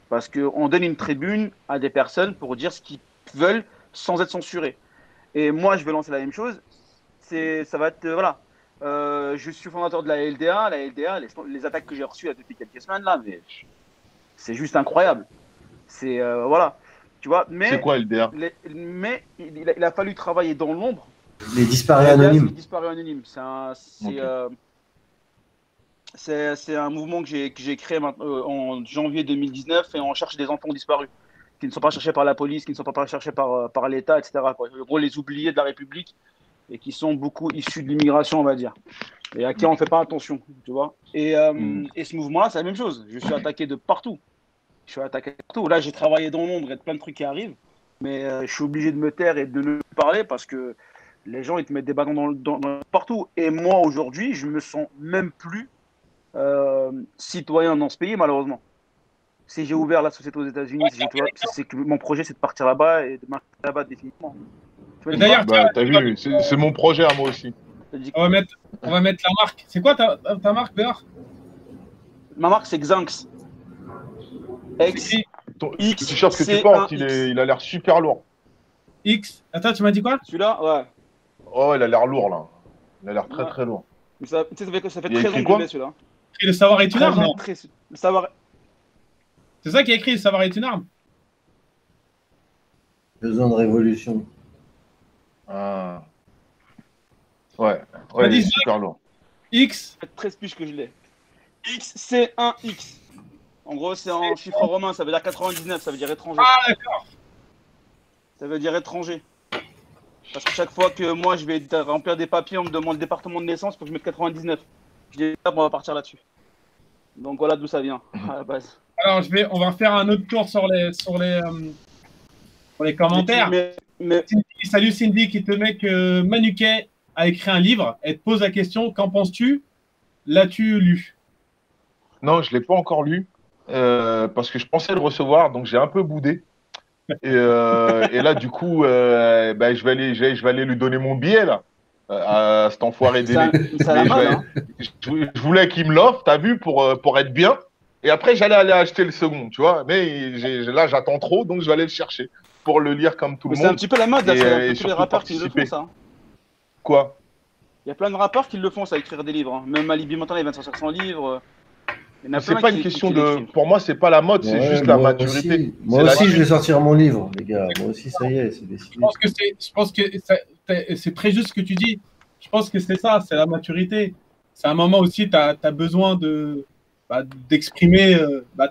Parce qu'on donne une tribune à des personnes pour dire ce qu'ils veulent sans être censurés. Et moi, je vais lancer la même chose. Ça va être, voilà. Je suis fondateur de la LDA. La LDA, les attaques que j'ai reçues là, depuis quelques semaines, là, mais c'est juste incroyable. C'est, voilà. Tu vois, mais c'est quoi LDA? Mais il a fallu travailler dans l'ombre. Les disparus anonymes. Les disparus anonymes. C'est un mouvement que j'ai créé en janvier 2019 et on cherche des enfants disparus qui ne sont pas cherchés par la police, qui ne sont pas cherchés par l'État, etc. Quoi. En gros, les oubliés de la République et qui sont beaucoup issus de l'immigration, on va dire, et à qui on ne fait pas attention, tu vois. Et ce mouvement-là, c'est la même chose. Je suis attaqué de partout. Là, j'ai travaillé dans l'ombre et plein de trucs qui arrivent, mais je suis obligé de me taire et de ne pas parler parce que les gens, ils te mettent des bâtons dans partout. Et moi, aujourd'hui, je me sens même plus citoyen dans ce pays, malheureusement. Si j'ai ouvert la société aux États-Unis, c'est que mon projet, c'est de partir là-bas et de marcher là-bas définitivement. D'ailleurs, t'as vu, c'est mon projet à moi aussi. On va mettre la marque. C'est quoi ta marque d'ailleurs? Ma marque, c'est Xanx. Le t-shirt que tu portes, il a l'air super lourd. X. Attends, tu m'as dit quoi? Celui-là, ouais. Oh, il a l'air lourd là. Il a l'air très très lourd. Mais ça fait 13 ans que je l'ai, celui-là. Le savoir est une arme, non? Le savoir. C'est ça qui est écrit, le savoir est une arme. Besoin de révolution. Ah. Ouais, il est super lourd. X. Ça fait 13 piges que je l'ai. X, c'est un X. En gros, c'est en chiffre romain, ça veut dire 99, ça veut dire étranger. Ah, d'accord. Ça veut dire étranger. Parce que chaque fois que moi, je vais remplir des papiers, on me demande le département de naissance pour que je mette 99. Je dis, on va partir là-dessus. Donc voilà d'où ça vient, à la base. Alors, on va refaire un autre tour sur les commentaires. Salut Cindy qui te met que Manuquet a écrit un livre. Elle te pose la question, qu'en penses-tu? L'as-tu lu? Non, je ne l'ai pas encore lu parce que je pensais le recevoir, donc j'ai un peu boudé. Et là, du coup, je vais aller lui donner mon billet là, à cet enfoiré d'élé. Je voulais qu'il me l'offre, t'as vu, pour être bien. Et après, j'allais aller acheter le second, tu vois. Mais là, j'attends trop, donc je vais aller le chercher pour le lire comme tout le monde. C'est un petit peu la mode, là. C'est tous les rappeurs qui le font, ça. Quoi? Il y a plein de rappeurs qui le font, ça, écrire des livres. Hein. Même Alibi Montana, il vient de sortir son livre. C'est pas une question de. Pour moi, c'est pas la mode, c'est juste la maturité. Moi aussi, je vais sortir mon livre, les gars. Moi aussi, ça y est, c'est décidé. Je pense que c'est très juste ce que tu dis. Je pense que c'est ça, c'est la maturité. C'est un moment aussi, tu as besoin d'exprimer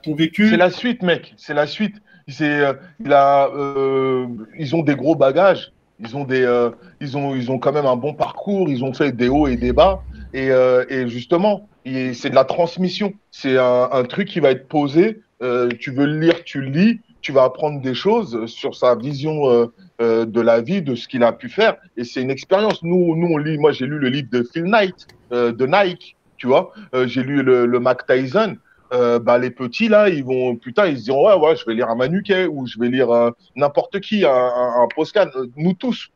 ton vécu. C'est la suite, mec. C'est la suite. Ils ont des gros bagages. Ils ont quand même un bon parcours. Ils ont fait des hauts et des bas. Et justement, c'est de la transmission. C'est un truc qui va être posé. Tu veux le lire, tu le lis. Tu vas apprendre des choses sur sa vision de la vie, de ce qu'il a pu faire. Et c'est une expérience. Nous, on lit. Moi, j'ai lu le livre de Phil Knight, de Nike. Tu vois, j'ai lu le Mac Tyson. Les petits là, ils se diront ouais, je vais lire un Manuquet ou je vais lire n'importe qui, un Poscan. Nous tous.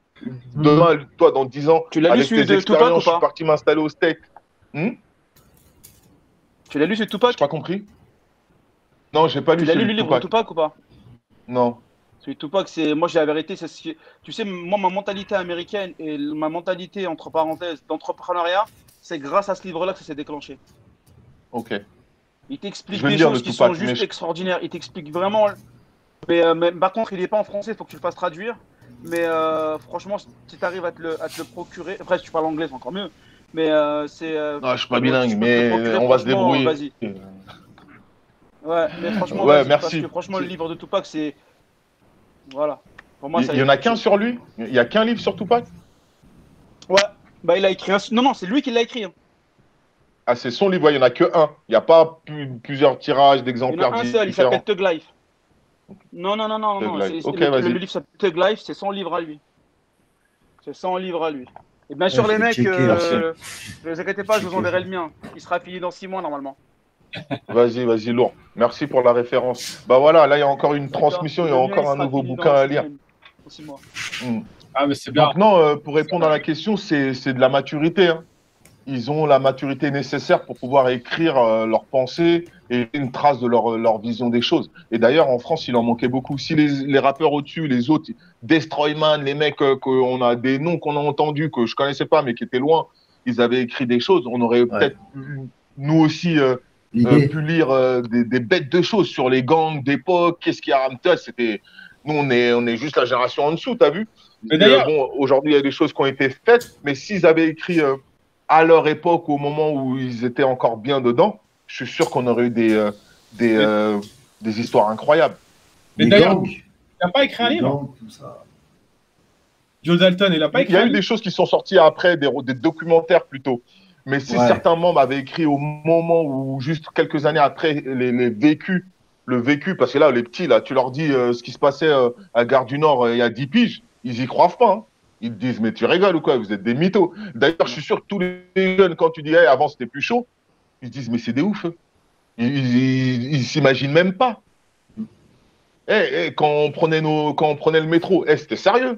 Demain, toi, dans 10 ans, tu l'as lu celui de Tupac ou pas? Je suis parti m'installer au States. Tu l'as lu celui de Tupac? J'ai pas compris. Non, j'ai pas lu. Tu l'as lu le livre de Tupac ou pas? Non. Celui de Tupac, moi, j'ai la vérité. Tu sais, moi, ma mentalité américaine et ma mentalité, entre parenthèses, d'entrepreneuriat, c'est grâce à ce livre-là que ça s'est déclenché. Ok. Il t'explique des choses qui sont juste extraordinaires. Il t'explique vraiment Mais par contre, il est pas en français, il faut que tu le fasses traduire. Mais franchement, si tu arrives à te le procurer, après, si tu parles anglais, c'est encore mieux. Mais c'est. Non, je suis pas si bilingue, tu peux te le mais procurer, on va se franchement, débrouiller. vas-y. Ouais, mais franchement, Ouais, vas-y, parce merci. que franchement, le livre de Tupac, c'est. Voilà. Pour moi, ça Il y en a qu'un sur lui? Il y a qu'un livre sur Tupac? Ouais, bah il a écrit un. Non, non, c'est lui qui l'a écrit. Hein. Ah, c'est son livre, ouais, il n'y en a que un. Il n'y a pas plusieurs tirages Il y en d'exemplaires a un seul, il s'appelle différents. Thug Life. Non, non, non, non, Thug non. Life. Ok, Le vas-y. livre s'appelle Thug Life, c'est son livre à lui. C'est son livre à lui. Et bien Ouais, sûr, je les vais mecs, checker, ne vous inquiétez pas, je vous checker enverrai ça. le mien. Il sera affilié dans 6 mois normalement. Vas-y, lourd. Merci pour la référence. Bah voilà, là, il y a encore une transmission, il y a Le mien, il encore un sera nouveau affilié bouquin dans à 6 lire. semaines. Dans 6 mois. Hmm. Ah, mais c'est bien. Donc non, pour répondre à la question, c'est de la maturité. Hein. Ils ont la maturité nécessaire pour pouvoir écrire leurs pensées et une trace de leur vision des choses. Et d'ailleurs, en France, il en manquait beaucoup. Si les rappeurs au-dessus, les autres, Destroyman, les mecs qu'on a des noms qu'on a entendus, que je connaissais pas, mais qui étaient loin, ils avaient écrit des choses, on aurait peut-être nous aussi pu lire des bêtes de choses sur les gangs d'époque, qu'est-ce qu'il y a à Ramtez, c'était... Nous, on est juste la génération en dessous, t'as vu? Mais d'ailleurs, bon, aujourd'hui, il y a des choses qui ont été faites, mais s'ils avaient écrit à leur époque, au moment où ils étaient encore bien dedans, je suis sûr qu'on aurait eu des histoires incroyables. mais Les d'ailleurs, gangs, il n'a pas écrit un les livre. gangs, tout ça. Joe Dalton, il n'a pas Il écrit y a un eu livre. des choses qui sont sorties après, des documentaires plutôt. Mais si Ouais. certains membres avaient écrit au moment où, juste quelques années après, le vécu, parce que là, les petits, là, tu leur dis ce qui se passait à Gare du Nord il y a 10 piges, ils y croient pas. Hein. Ils te disent, mais tu rigoles ou quoi? Vous êtes des mythos. D'ailleurs, je suis sûr que tous les jeunes, quand tu dis, hey, avant c'était plus chaud, ils se disent, mais c'est des ouf. Eux. Ils s'imaginent même pas. Quand on prenait le métro, c'était sérieux.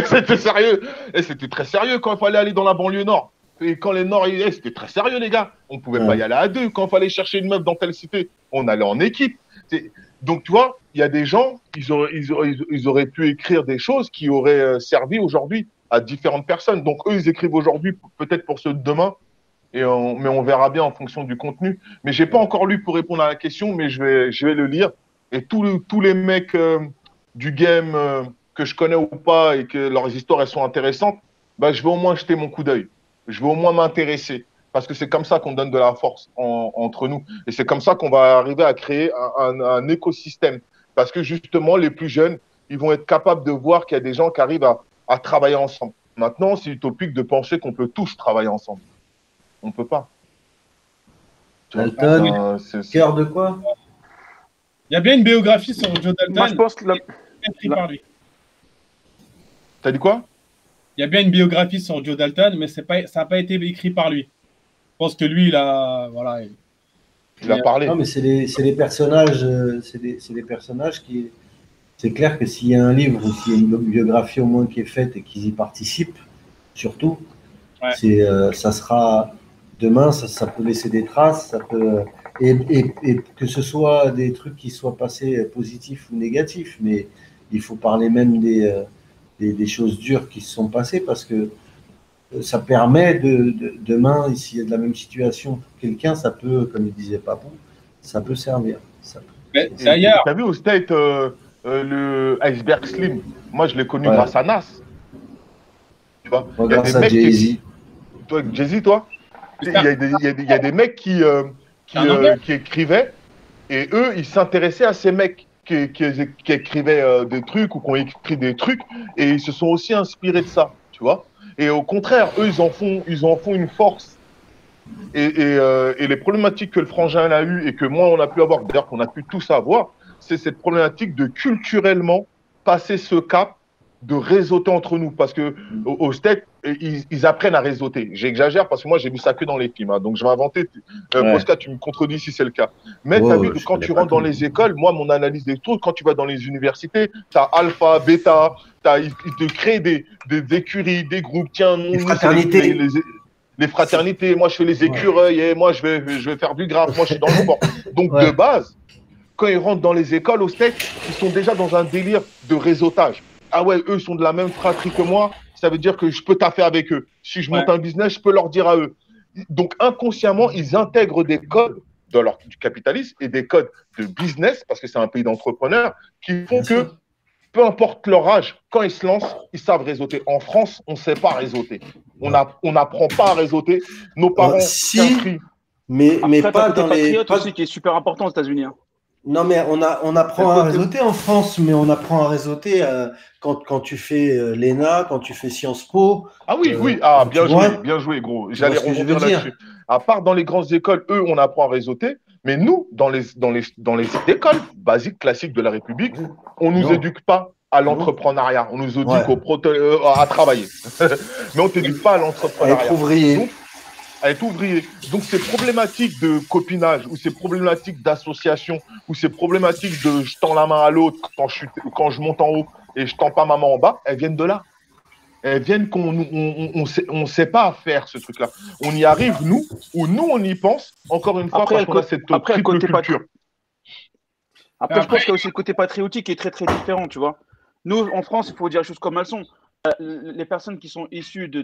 C'était sérieux. C'était très sérieux quand il fallait aller dans la banlieue nord. Et quand les Nord, c'était très sérieux, les gars. On pouvait pas y aller à deux. Quand il fallait chercher une meuf dans telle cité, on allait en équipe. Donc, tu vois, il y a des gens, ils auraient pu écrire des choses qui auraient servi aujourd'hui à différentes personnes. Donc, eux, ils écrivent aujourd'hui, peut-être pour ceux de demain, mais on verra bien en fonction du contenu. Mais j'ai pas encore lu pour répondre à la question, mais je vais le lire. Et tous les mecs du game que je connais ou pas et que leurs histoires elles sont intéressantes, bah, je vais au moins jeter mon coup d'œil. Je vais au moins m'intéresser. Parce que c'est comme ça qu'on donne de la force entre nous. Et c'est comme ça qu'on va arriver à créer un écosystème. Parce que justement, les plus jeunes, ils vont être capables de voir qu'il y a des gens qui arrivent à travailler ensemble. Maintenant, c'est utopique de penser qu'on peut tous travailler ensemble. On ne peut pas. Dalton, cœur de quoi? Il y a bien une biographie sur Joe Dalton. Moi, je pense que écrit par lui. T'as dit quoi? Il y a bien une biographie sur Joe Dalton, mais ça n'a pas été écrit par lui. Je pense que lui, il a, voilà, il a parlé. Non, mais c'est les personnages, c'est des personnages qui. C'est clair que s'il y a un livre ou s'il y a une biographie au moins qui est faite et qu'ils y participent, surtout, ça sera demain, ça peut laisser des traces, ça peut et que ce soit des trucs qui soient passés positifs ou négatifs, mais il faut parler même des choses dures qui se sont passées parce que ça permet demain, s'il y a de la même situation pour quelqu'un, ça peut, comme il disait Papou, ça peut servir. Mais d'ailleurs, t'as vu au State le Iceberg Slim, moi je l'ai connu grâce à Nas. Tu vois, grâce à Jay-Z. Toi, Jay-Z, toi, il y a des mecs qui écrivaient et eux, ils s'intéressaient à ces mecs qui écrivaient des trucs ou qui ont écrit des trucs et ils se sont aussi inspirés de ça, tu vois. Et au contraire, eux, ils en font une force. Et les problématiques que le frangin a eues et que moi, on a pu avoir, d'ailleurs qu'on a pu tous avoir, c'est cette problématique de culturellement passer ce cap de réseauter entre nous. Parce que au States, ils apprennent à réseauter. J'exagère parce que moi, j'ai vu ça que dans les films. Hein, donc, je vais inventer. Posca, tu me contredis si c'est le cas. Mais tu as vu que quand tu rentres dans les écoles, moi, mon analyse des trucs, quand tu vas dans les universités, tu as alpha, bêta, ils te créent des écuries, des groupes. Tiens, les fraternités. Les fraternités, moi je fais les écureuils et moi je vais faire du graphe, moi je suis dans le sport. Donc de base, quand ils rentrent dans les écoles au States, ils sont déjà dans un délire de réseautage. Ah ouais, eux sont de la même fratrie que moi, ça veut dire que je peux taffer avec eux. Si je monte un business, je peux leur dire à eux. Donc inconsciemment, ils intègrent des codes du capitalisme et des codes de business, parce que c'est un pays d'entrepreneurs, qui font que peu importe leur âge, quand ils se lancent, ils savent réseauter. En France, on ne sait pas réseauter. On n'apprend pas à réseauter. Nos parents si, mais Après, pas t'as dans côté les. patriote aussi qui est super important aux États-Unis. Hein. Non, mais on apprend à réseauter en France, mais on apprend à réseauter quand tu fais l'ENA, quand tu fais Sciences Po. Ah oui, oui, ah, tu vois bien joué, gros. Tu vois J'allais ce que je rebondir veux dire? là-dessus. À part dans les grandes écoles, eux, on apprend à réseauter, mais nous, dans les écoles basiques, classiques de la République, on ne nous Non. éduque pas à Non. l'entrepreneuriat. On nous éduque Ouais. à travailler. Mais on ne t'éduque pas à À être l'entrepreneuriat. ouvrier. Donc, à être ouvrier. Donc, ces problématiques de copinage ou ces problématiques d'association ou ces problématiques de je tends la main à l'autre quand je monte en haut et je tends pas ma main en bas, elles viennent de là. Elles viennent on sait pas faire ce truc-là. On y arrive, nous, ou nous, on y pense, encore une fois, Après, parce qu'on a cette triple côté culture. Après, je pense qu'il y a aussi le côté patriotique qui est très, très différent, tu vois. Nous, en France, il faut dire les choses comme elles sont. Les personnes qui sont issues de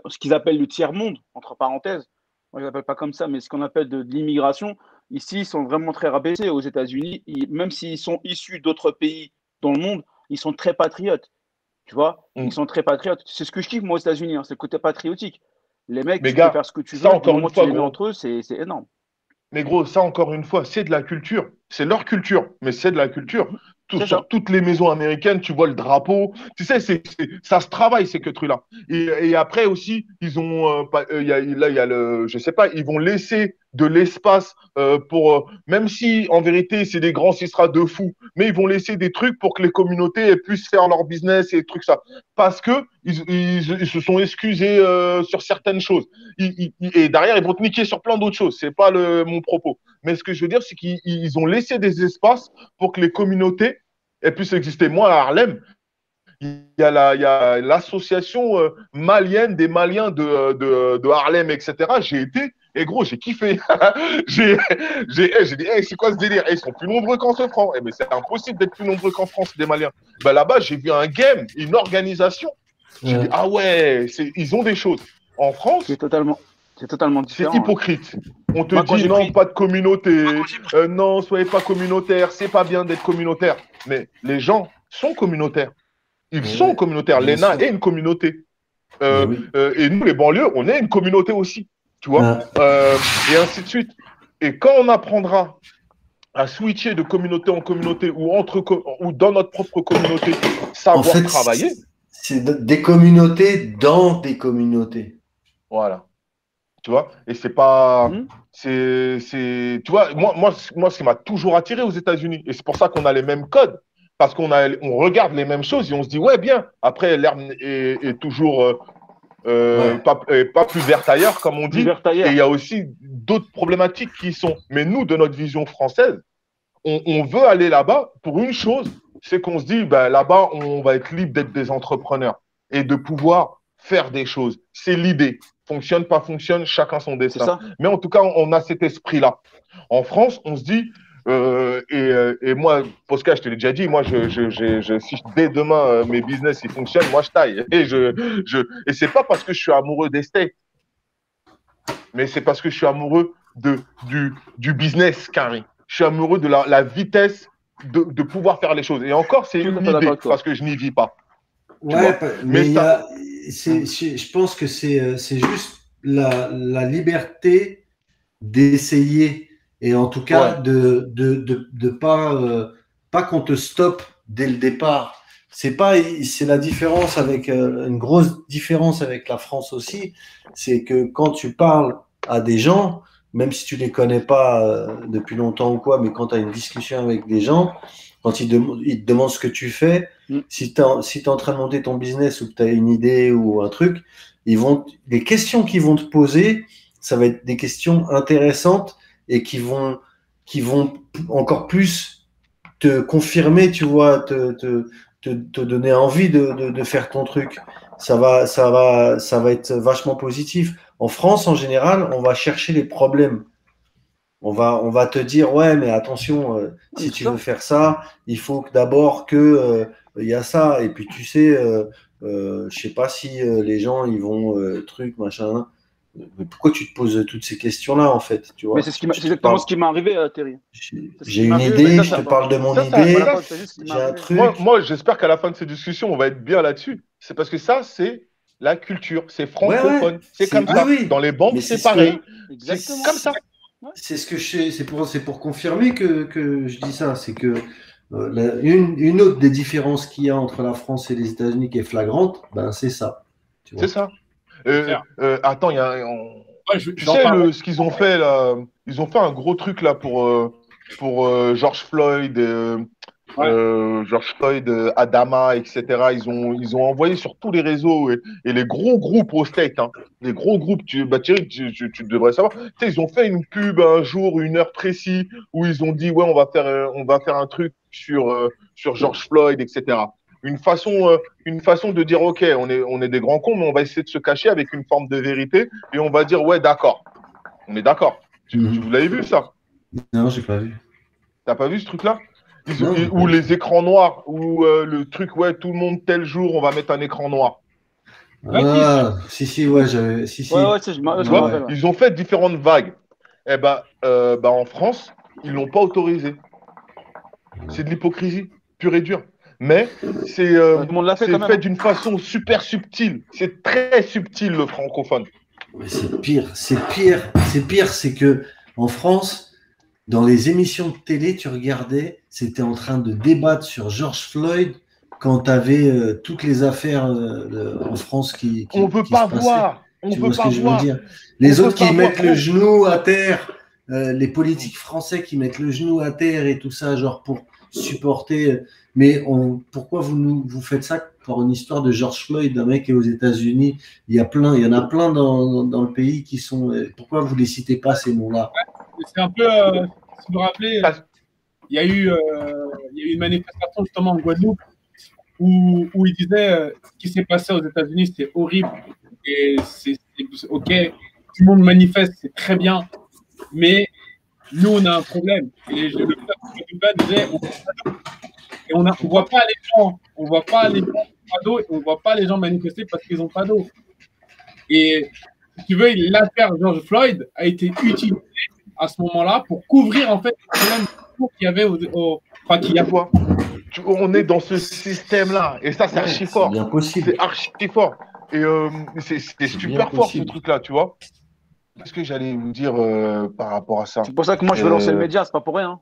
ce qu'ils appellent le tiers-monde, entre parenthèses, moi je l'appelle pas comme ça, mais ce qu'on appelle de l'immigration, ici, ils sont vraiment très rabaissés. Aux États-Unis, même s'ils sont issus d'autres pays dans le monde, ils sont très patriotes, tu vois. Ils sont très patriotes. C'est ce que je kiffe, moi, aux États-Unis, hein, c'est le côté patriotique. Les mecs, Mais tu peux gars, faire ce que tu ça veux, du encore moment une que tu fois, les mets gros, entre eux, c'est énorme. mais gros, ça encore une fois, c'est de la culture. C'est leur culture, mais c'est de la culture. C'est Sur ça. toutes les maisons américaines, tu vois le drapeau. Tu sais, ça se travaille, ces trucs-là. Et après aussi, ils ont, là, il y a je sais pas, ils vont laisser de l'espace même si en vérité, c'est des grands sera de fous, mais ils vont laisser des trucs pour que les communautés puissent faire leur business et des trucs ça. Parce que ils se sont excusés sur certaines choses. Et derrière, ils vont te niquer sur plein d'autres choses. C'est pas mon propos. Mais ce que je veux dire, c'est qu'ils ont laissé des espaces pour que les communautés puissent exister. Moi, à Harlem, il y a l'association malienne des Maliens de Harlem, etc. J'ai été, et gros, j'ai kiffé. j'ai dit, hey, c'est quoi ce délire? Ils sont plus nombreux qu'en ce franc. Mais c'est impossible d'être plus nombreux qu'en France, des Maliens. Ben, là-bas, j'ai vu un game, une organisation. J'ai dit, ah ouais, ils ont des choses. En France, C'est totalement différent. c'est hypocrite. On te Moi, quand dit j'ai non, pris- pas de communauté, non, soyez pas communautaire, c'est pas bien d'être communautaire. Mais les gens sont communautaires. Ils sont communautaires. bien L'ENA sûr. est une communauté. Oui. Et nous, les banlieues, on est une communauté aussi. Tu vois et ainsi de suite. Et quand on apprendra à switcher de communauté en communauté ou dans notre propre communauté, savoir En fait, travailler. c'est des communautés dans des communautés. Voilà. Tu vois, et c'est pas. Tu vois, moi, ce qui m'a toujours attiré aux États-Unis, et c'est pour ça qu'on a les mêmes codes, parce on regarde les mêmes choses et on se dit, ouais, bien. Après, l'herbe est toujours pas plus verte ailleurs, comme on dit. Et il y a aussi d'autres problématiques qui sont. Mais nous, de notre vision française, on veut aller là-bas pour une chose, c'est qu'on se dit, ben, là-bas, on va être libre d'être des entrepreneurs et de pouvoir faire des choses. C'est l'idée. Fonctionne, pas fonctionne, chacun son destin. Mais en tout cas, on a cet esprit-là. En France, on se dit, et moi, Posca, je te l'ai déjà dit, moi, si dès demain mes business ils fonctionnent, moi je taille. Et c'est pas parce que je suis amoureux des steaks, mais c'est parce que je suis amoureux du business, Carrie. Je suis amoureux de la vitesse de pouvoir faire les choses. Et encore, c'est une idée parce que je n'y vis pas. Ouais, mais je pense que c'est juste la liberté d'essayer et en tout cas de pas qu'on te stoppe dès le départ. C'est la différence avec une grosse différence avec la France aussi, c'est que quand tu parles à des gens, même si tu les connais pas depuis longtemps ou quoi, mais quand tu as une discussion avec des gens, quand ils te demandent ce que tu fais, si tu es en train de monter ton business ou que tu as une idée ou un truc, les questions qu'ils vont te poser, ça va être des questions intéressantes et qui vont encore plus te confirmer, tu vois, te donner envie de faire ton truc. Ça va être vachement positif. En France, en général, on va chercher les problèmes. On va te dire, ouais, mais attention, si tu veux faire ça, il faut d'abord que il y a ça. Et puis, tu sais, je sais pas si les gens, ils vont truc, machin. Mais pourquoi tu te poses toutes ces questions-là, en fait, tu vois? Mais c'est exactement ce qui m'est arrivé, Terry. J'ai une idée, je te parle de mon idée, j'ai un truc. Moi, j'espère qu'à la fin de ces discussions, on va être bien là-dessus. C'est parce que ça, c'est la culture, c'est francophone, c'est comme ça. Oui. Dans les banques, c'est pareil. C'est comme ça. C'est ce que c'est pour confirmer que je dis ça. C'est que une autre des différences qu'il y a entre la France et les États-Unis qui est flagrante, ben c'est ça. C'est ça. Attends, il y a. Tu sais ce qu'ils ont fait là? Ils ont fait un gros truc là pour George Floyd, George Floyd, Adama, etc. Ils ont envoyé sur tous les réseaux et les gros groupes au State, hein. Les gros groupes, Thierry, tu devrais savoir. Tu sais, ils ont fait une pub un jour, une heure précise, où ils ont dit ouais, on va faire un truc sur George Floyd, etc. Une façon de dire ok, on est des grands cons, mais on va essayer de se cacher avec une forme de vérité et on va dire ouais, d'accord, on est d'accord. Vous l'avez vu ça? Non, j'ai pas vu. T'as pas vu ce truc-là? Ou les écrans noirs, ou le truc, ouais, tout le monde tel jour, on va mettre un écran noir. Si, ouais, j'avais. Si. Ils ont fait différentes vagues. Eh ben, en France, ils l'ont pas autorisé. C'est de l'hypocrisie, pure et dure. Mais c'est fait d'une façon super subtile. C'est très subtil, le francophone. Mais c'est pire, c'est que en France, dans les émissions de télé, tu regardais, c'était en train de débattre sur George Floyd quand tu avais toutes les affaires en France qui on veut pas voir. Tu vois ce que je veux dire? Les autres qui mettent le genou à terre, les politiques français qui mettent le genou à terre et tout ça, genre pour supporter. Mais pourquoi vous faites ça pour une histoire de George Floyd, d'un mec qui est aux États-Unis? Il y en a plein dans le pays qui sont. Pourquoi vous les citez pas, ces noms-là? C'est un peu. Si vous vous rappelez, il y a eu une manifestation justement en Guadeloupe où il disait ce qui s'est passé aux États-Unis, c'est horrible. Et c'est OK, tout le monde manifeste, c'est très bien. Mais nous, on a un problème. Et le peuple disait et on voit pas les gens, on voit pas les gens qui n'ont pas d'eau, et on voit pas les gens manifester parce qu'ils n'ont pas d'eau. Et si tu veux, l'affaire George Floyd a été utilisée à ce moment-là pour couvrir en fait le problème qu'il y avait qu'il y a quoi. On est dans ce système-là et ça, c'est archi fort. C'est bien possible. C'est archi fort. Et c'est super fort ce truc-là, tu vois. Qu'est-ce que j'allais vous dire par rapport à ça? C'est pour ça que moi je veux lancer le média, c'est pas pour rien.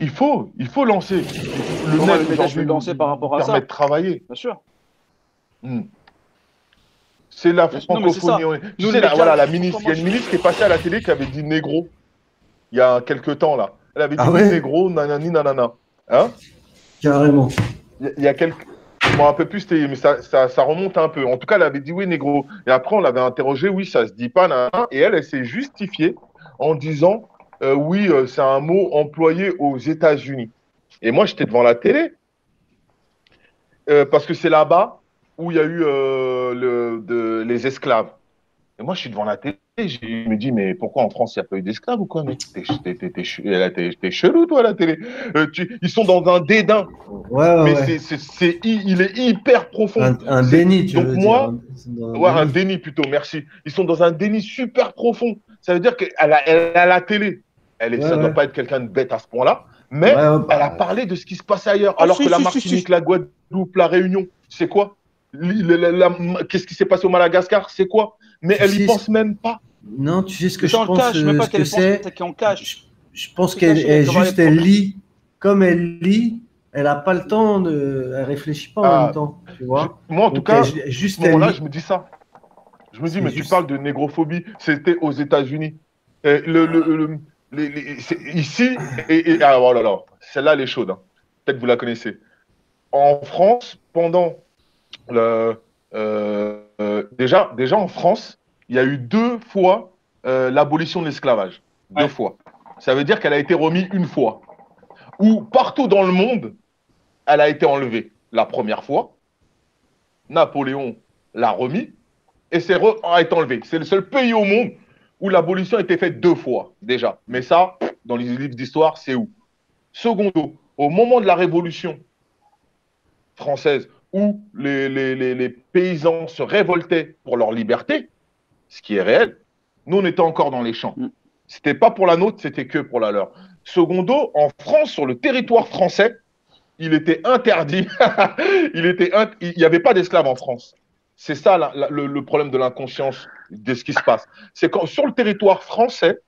Il faut lancer. Le média, je vais lancer par rapport à ça. Permet de travailler. Bien sûr. C'est la francophonie. Tu sais, la ministre, il y a une ministre qui est passée à la télé qui avait dit négro il y a quelques temps là. Elle avait dit négro, nanani, nanana. Hein? Carrément. Il y a quelques. Je m'en rappelle plus, mais ça remonte un peu. En tout cas, elle avait dit oui, négro. Et après, on l'avait interrogé, oui, ça se dit pas, nanana. Et elle s'est justifiée en disant oui, c'est un mot employé aux États-Unis. Et moi, j'étais devant la télé parce que c'est là-bas où il y a eu les esclaves. Et moi, je suis devant la télé, je me dis, mais pourquoi en France, il n'y a pas eu d'esclaves ou quoi, mec? T'es chelou, toi, à la télé. Ils sont dans un dédain. Ouais. Il est hyper profond. Un déni, tu veux dire. Ouais, un déni plutôt, merci. Ils sont dans un déni super profond. Ça veut dire qu'elle a la télé. Ça ne doit pas être quelqu'un de bête à ce point-là, mais elle a parlé de ce qui se passe ailleurs. Alors que la Martinique, la Guadeloupe, la Réunion, c'est quoi? Qu'est-ce qui s'est passé au Madagascar? C'est quoi? Mais elle n'y pense même pas. Non, tu sais ce que je pense que c'est qu'on cache. Je pense qu'elle lit. Comme elle lit, elle n'a pas le temps elle réfléchit pas en même temps. Tu vois. Moi, en tout cas, à ce moment-là, je me dis ça. Je me dis, mais tu parles de négrophobie, c'était aux États-Unis. Ici, oh là là, celle-là, elle est chaude. Hein. Peut-être que vous la connaissez. En France, pendant déjà en France, il y a eu 2 fois l'abolition de l'esclavage. 2 fois. Ça veut dire qu'elle a été remise 1 fois. Ou partout dans le monde, elle a été enlevée. La première fois, Napoléon l'a remis et a été enlevé. C'est le seul pays au monde où l'abolition a été faite 2 fois déjà. Mais ça, dans les livres d'histoire, c'est où? Secondo, au moment de la Révolution française, où les paysans se révoltaient pour leur liberté, ce qui est réel, nous, on était encore dans les champs. C'était pas pour la nôtre, c'était que pour la leur. Secondo, en France, sur le territoire français, il était interdit. Il n'y avait pas d'esclaves en France. C'est ça le problème de l'inconscience de ce qui se passe. C'est quand sur le territoire français,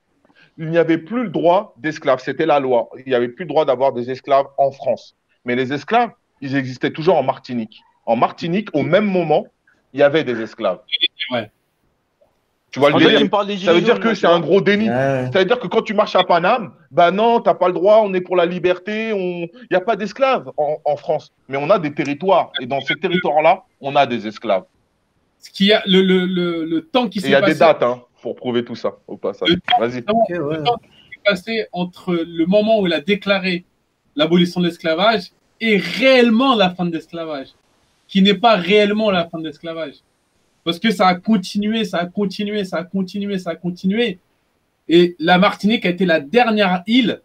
il n'y avait plus le droit d'esclaves. C'était la loi. Il n'y avait plus le droit d'avoir des esclaves en France. Mais les esclaves, ils existaient toujours en Martinique. En Martinique, au même moment, il y avait des esclaves. Ouais. Tu vois le délire? Ça veut dire que c'est un gros déni. Ouais. Ça veut dire que quand tu marches à Paname, bah non, tu n'as pas le droit, on est pour la liberté, il n'y a pas d'esclaves en France. Mais on a des territoires. Et dans ces territoires-là, on a des esclaves. Ce qu'il y a, le temps qui Et s'est il y a passé. des dates pour prouver tout ça au passage. Vas-y. Le temps qui s'est passé entre le moment où il a déclaré l'abolition de l'esclavage et réellement la fin de l'esclavage, qui n'est pas réellement la fin de l'esclavage. Parce que ça a continué, ça a continué, ça a continué, ça a continué. Et la Martinique a été la dernière île,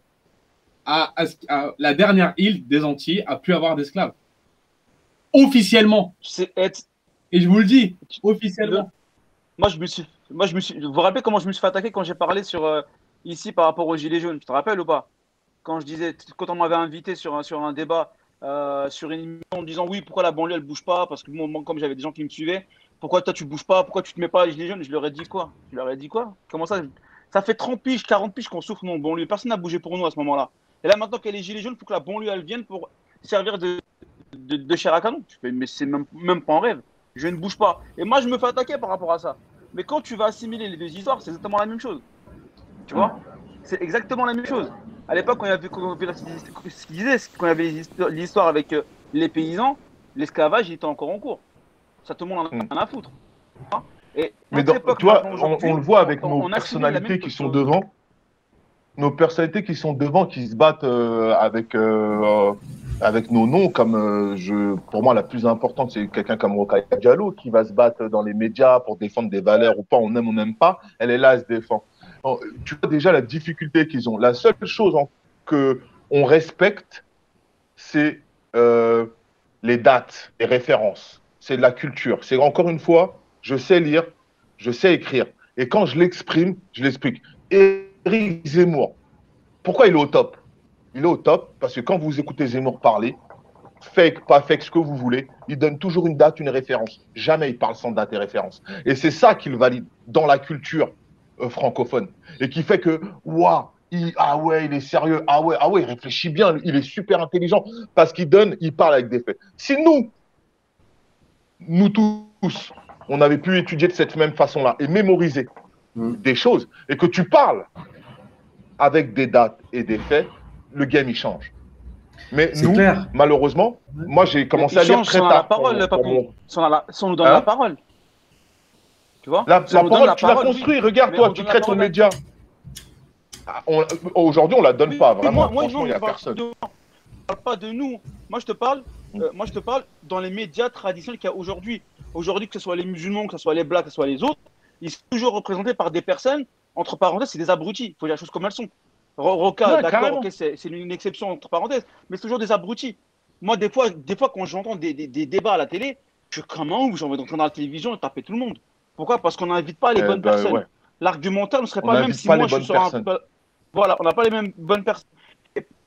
la dernière île des Antilles à plus avoir d'esclaves. Officiellement. Et je vous le dis, officiellement. Moi, je me suis. Vous vous rappelez comment je me suis fait attaquer quand j'ai parlé ici par rapport aux Gilets jaunes? Tu te rappelles ou pas? Quand on m'avait invité sur un débat, sur une émission en disant oui, pourquoi la banlieue elle bouge pas? Parce que moi, comme j'avais des gens qui me suivaient, pourquoi toi tu bouges pas? Pourquoi tu te mets pas les Gilets jaunes? Je leur ai dit quoi? Comment ça? Ça fait 30 piges, 40 piges qu'on souffre dans la banlieue. Personne n'a bougé pour nous à ce moment-là. Et là, maintenant qu'il y a les Gilets jaunes, il faut que la banlieue elle vienne pour servir de chair à canon. Mais c'est même pas en rêve. Je ne bouge pas. Et moi, je me fais attaquer par rapport à ça. Mais quand tu vas assimiler les deux histoires, c'est exactement la même chose. Tu vois? C'est exactement la même chose. À l'époque, quand on avait l'histoire avec les paysans, l'esclavage il était encore en cours. Ça, tout le monde en a rien à foutre. Et mais tu vois, on le voit avec nos personnalités qui sont devant. Nos personnalités qui sont devant, qui se battent avec nos noms, comme pour moi la plus importante, c'est quelqu'un comme Rokhaya Diallo qui va se battre dans les médias pour défendre des valeurs ou pas, on aime, on n'aime pas, elle est là, elle se défend. Alors, tu vois déjà la difficulté qu'ils ont. La seule chose qu'on respecte, c'est les dates, les références, c'est de la culture. C'est encore une fois, je sais lire, je sais écrire. Et quand je l'exprime, je l'explique. Éric Zemmour, pourquoi il est au top? Il est au top parce que quand vous écoutez Zemmour parler, fake, pas fake, ce que vous voulez, il donne toujours une date, une référence. Jamais il parle sans date et référence. Et c'est ça qu'il valide dans la culture francophone. Et qui fait que, waouh, ah ouais, il est sérieux, ah ouais, il réfléchit bien, il est super intelligent parce qu'il parle avec des faits. Si nous tous, on avait pu étudier de cette même façon-là et mémoriser des choses et que tu parles avec des dates et des faits, le game il change. Mais nous, malheureusement, moi j'ai commencé à lire très tard. La parole, on nous donne la parole. Tu vois? La parole, tu l'as construit. Regarde, toi, tu crées ton média. Aujourd'hui, on la donne pas. Vraiment, franchement, il n'y a personne. Je ne parle pas de nous. Moi, je te parle dans les médias traditionnels qu'il y a aujourd'hui. Aujourd'hui, que ce soit les musulmans, que ce soit les blacks, que ce soit les autres, ils sont toujours représentés par des personnes, entre parenthèses, c'est des abrutis. Il faut dire les choses comme elles sont. Roca, d'accord, okay, c'est une exception, entre parenthèses, mais c'est toujours des abrutis. Moi, des fois quand j'entends des débats à la télé, comment j'ai envie d'entrer dans la télévision et taper tout le monde. Pourquoi? Parce qu'on n'invite pas les bonnes personnes. Ouais. L'argumentaire ne serait pas le même si moi je suis sur un. Voilà, on n'a pas les mêmes bonnes personnes.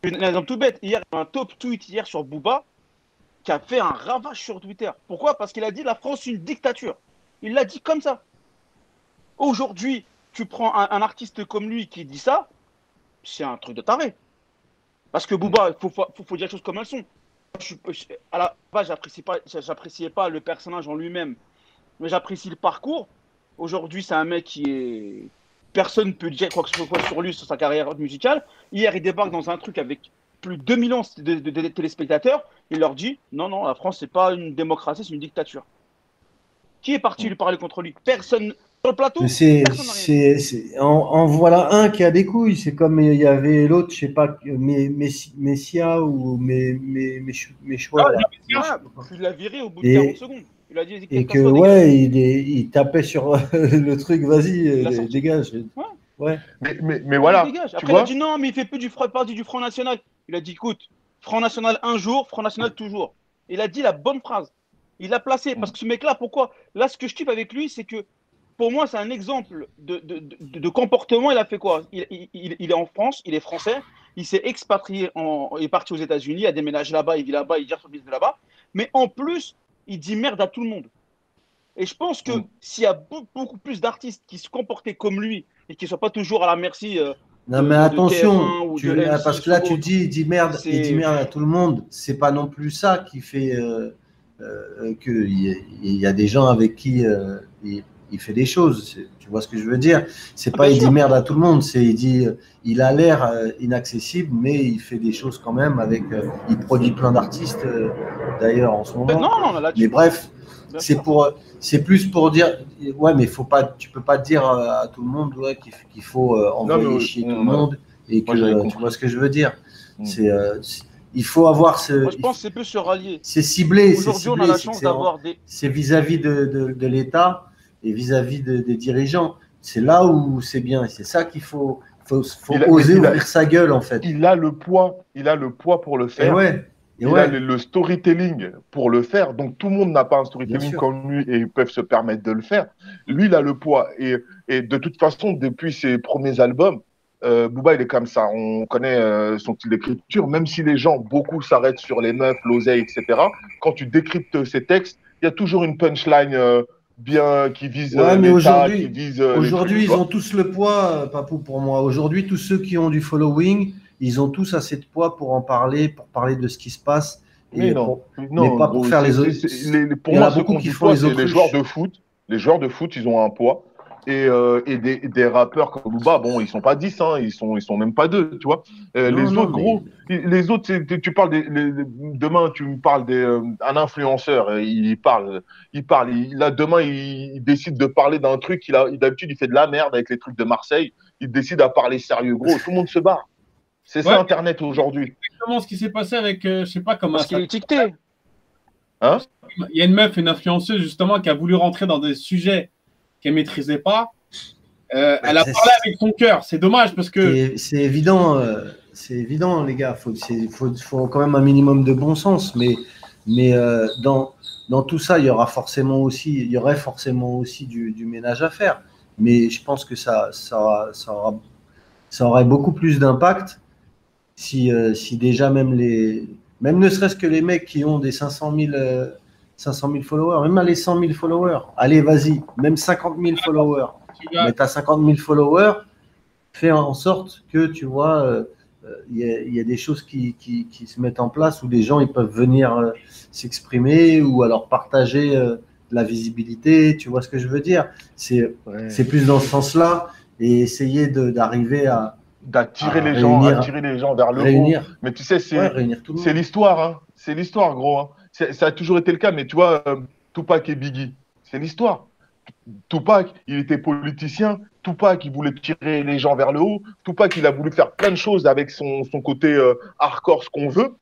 Un exemple tout bête, hier, il y a un top tweet hier sur Booba qui a fait un ravage sur Twitter. Pourquoi? Parce qu'il a dit la France c'est une dictature. Il l'a dit comme ça. Aujourd'hui, tu prends un artiste comme lui qui dit ça, c'est un truc de taré. Parce que Booba, il faut dire les choses comme elles sont. À la base, j'appréciais pas le personnage en lui-même, mais j'apprécie le parcours. Aujourd'hui, c'est un mec qui est. Personne ne peut dire quoi que ce soit sur lui, sur sa carrière musicale. Hier, il débarque dans un truc avec plus de 2 millions de téléspectateurs. Il leur dit non, la France, c'est pas une démocratie, c'est une dictature. Qui est parti lui parler contre lui? Personne. Sur le plateau, en voilà un qui a des couilles. C'est comme il y avait l'autre, je sais pas, Messia ou Méchoua. Tu l'as viré au bout de 40 secondes. Il a dit et que ouais, il tapait sur le truc, vas-y, dégage. Ouais. Mais voilà. Après, il a dit non, mais il fait plus partie du Front National. Il a dit écoute, Front National un jour, Front National toujours. Il a dit la bonne phrase. Il l'a placé. Parce que ce mec-là, pourquoi? Là, ce que je kiffe avec lui, c'est que pour moi, c'est un exemple de comportement. Il a fait quoi? Il est en France, il est français, il s'est expatrié, il est parti aux États-Unis, il a déménagé là-bas, il vit là-bas, il gère son business là-bas. Mais en plus, il dit merde à tout le monde. Et je pense que s'il y a beaucoup plus d'artistes qui se comportaient comme lui et qui ne soient pas toujours à la merci Non, mais attention, de M6 parce que là, ou tu autre, dis, il dit merde, c'est- il dit merde à tout le monde. C'est pas non plus ça qui fait qu'il y a des gens avec qui il fait des choses. Tu vois ce que je veux dire? C'est pas Bien il dit sûr. merde à tout le monde, c'est il dit il a l'air inaccessible, mais il fait des choses quand même avec. Il produit plein d'artistes d'ailleurs en ce moment. Non, là-dessus. Mais bref, Bien c'est sûr. c'est plus pour dire, ouais, mais faut pas, tu peux pas dire à tout le monde ouais, qu'il faut envoyer chier tout le monde et moi, j'avais que tu compris. vois ce que je veux dire. Mm. Il faut avoir ce. Moi, je pense que c'est plus se rallier. C'est ciblé, c'est Aujourd'hui, on a ciblé, la chance d'avoir des. c'est vis-à-vis de l'État et vis-à-vis des dirigeants. C'est là où c'est bien. Et c'est ça qu'il faut oser ouvrir sa gueule en fait. Il a le poids pour le Et faire. ouais. Et Il ouais. a le storytelling pour le faire. Donc, tout le monde n'a pas un Bien storytelling sûr. comme lui et ils peuvent se permettre de le faire. Lui, il a le poids. Et de toute façon, depuis ses premiers albums, Booba, il est comme ça. On connaît son style d'écriture. Même si les gens, beaucoup s'arrêtent sur les meufs, l'oseille, etc., quand tu décryptes ses textes, il y a toujours une punchline bien qui vise Ouais, mais l'État, qui vise aujourd'hui, les ils trucs, ont tous le poids, Papou, pour moi. Aujourd'hui, tous ceux qui ont du following, ils ont tous assez de poids pour en parler, pour parler de ce qui se passe. Mais Et non, mais pas pour faire les autres. Pour Il y en moi, a ceux beaucoup qui ont qui du font poids, les c'est les autruches. joueurs de foot. Les joueurs de foot, ils ont un poids. Et des rappeurs comme Booba, bon, ils sont pas 10, hein, ils sont même pas 2, tu vois. Les Non, autres, gros, les autres, tu parles demain, tu me parles un influenceur, demain, il décide de parler d'un truc, d'habitude, il fait de la merde avec les trucs de Marseille, il décide à parler sérieux, gros, tout le monde se barre. C'est ça, Ouais. Internet aujourd'hui. Exactement ce qui s'est passé avec, je sais pas comment Parce qu'il ça. est étiqueté. Hein? Il y a une meuf, une influenceuse justement, qui a voulu rentrer dans des sujets qu'elle maîtrisait pas. Elle a parlé avec son cœur. C'est dommage parce que C'est évident, les gars. Faut quand même un minimum de bon sens. Mais dans tout ça, il y aurait forcément aussi du ménage à faire. Mais je pense que ça aurait beaucoup plus d'impact si déjà même ne serait-ce que les mecs qui ont des 500 000 followers, même les 100 000 followers, allez, vas-y, même 50 000 followers. Mais tu as 50 000 followers, fais en sorte que, tu vois, y a des choses qui se mettent en place où des gens ils peuvent venir s'exprimer ou alors partager la visibilité, tu vois ce que je veux dire? C'est plus dans ce sens-là et essayer d'arriver à d'attirer les gens vers le haut. Mais tu sais, c'est l'histoire, hein. C'est l'histoire, gros. Hein. Ça a toujours été le cas, mais tu vois, Tupac et Biggie, c'est l'histoire. Tupac, il était politicien. Tupac, il voulait tirer les gens vers le haut. Tupac, il a voulu faire plein de choses avec son côté hardcore, ce qu'on veut.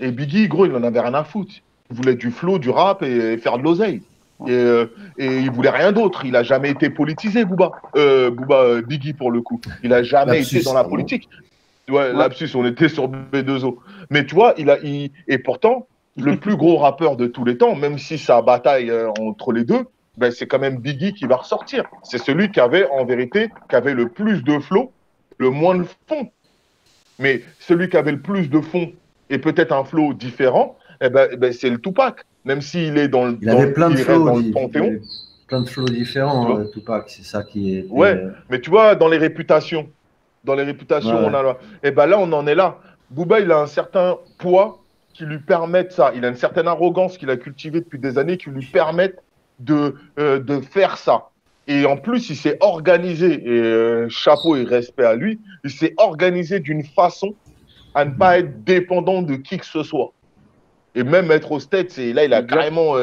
Et Biggie, gros, il en avait rien à foutre. Il voulait du flow, du rap et faire de l'oseille. Et il voulait rien d'autre. Il n'a jamais été politisé, Biggie, pour le coup. Il n'a jamais été dans la politique. Ouais, lapsus, on était sur B2O. Mais tu vois, et pourtant, le plus gros rappeur de tous les temps, même si ça bataille entre les deux, ben, c'est quand même Biggie qui va ressortir. C'est celui qui avait, en vérité, le plus de flow, le moins de fond. Mais celui qui avait le plus de fond et peut-être un flow différent, c'est le Tupac. Même s'il est dans le panthéon. Plein de flows différents, Tupac. C'est ça qui est. Ouais, mais tu vois, dans les réputations, on a. Et ben là, on en est là. Booba, il a un certain poids qui lui permettent ça. Il a une certaine arrogance qu'il a cultivée depuis des années qui lui permettent de faire ça. Et en plus, il s'est organisé, et chapeau et respect à lui, il s'est organisé d'une façon à ne pas être dépendant de qui que ce soit. Et même être au States, et là, il a carrément...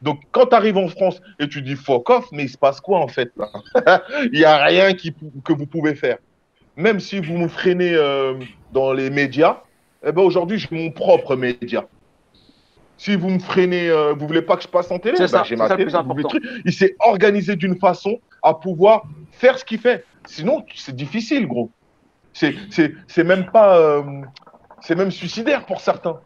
donc, quand tu arrives en France et tu dis fuck off, mais il se passe quoi en fait là? Il n'y a rien que vous pouvez faire. Même si vous me freinez dans les médias, eh ben, aujourd'hui, j'ai mon propre média. Si vous me freinez, vous ne voulez pas que je passe en télé, j'ai ma télé. Il s'est organisé d'une façon à pouvoir faire ce qu'il fait. Sinon, c'est difficile, gros. C'est même pas... c'est même suicidaire pour certains.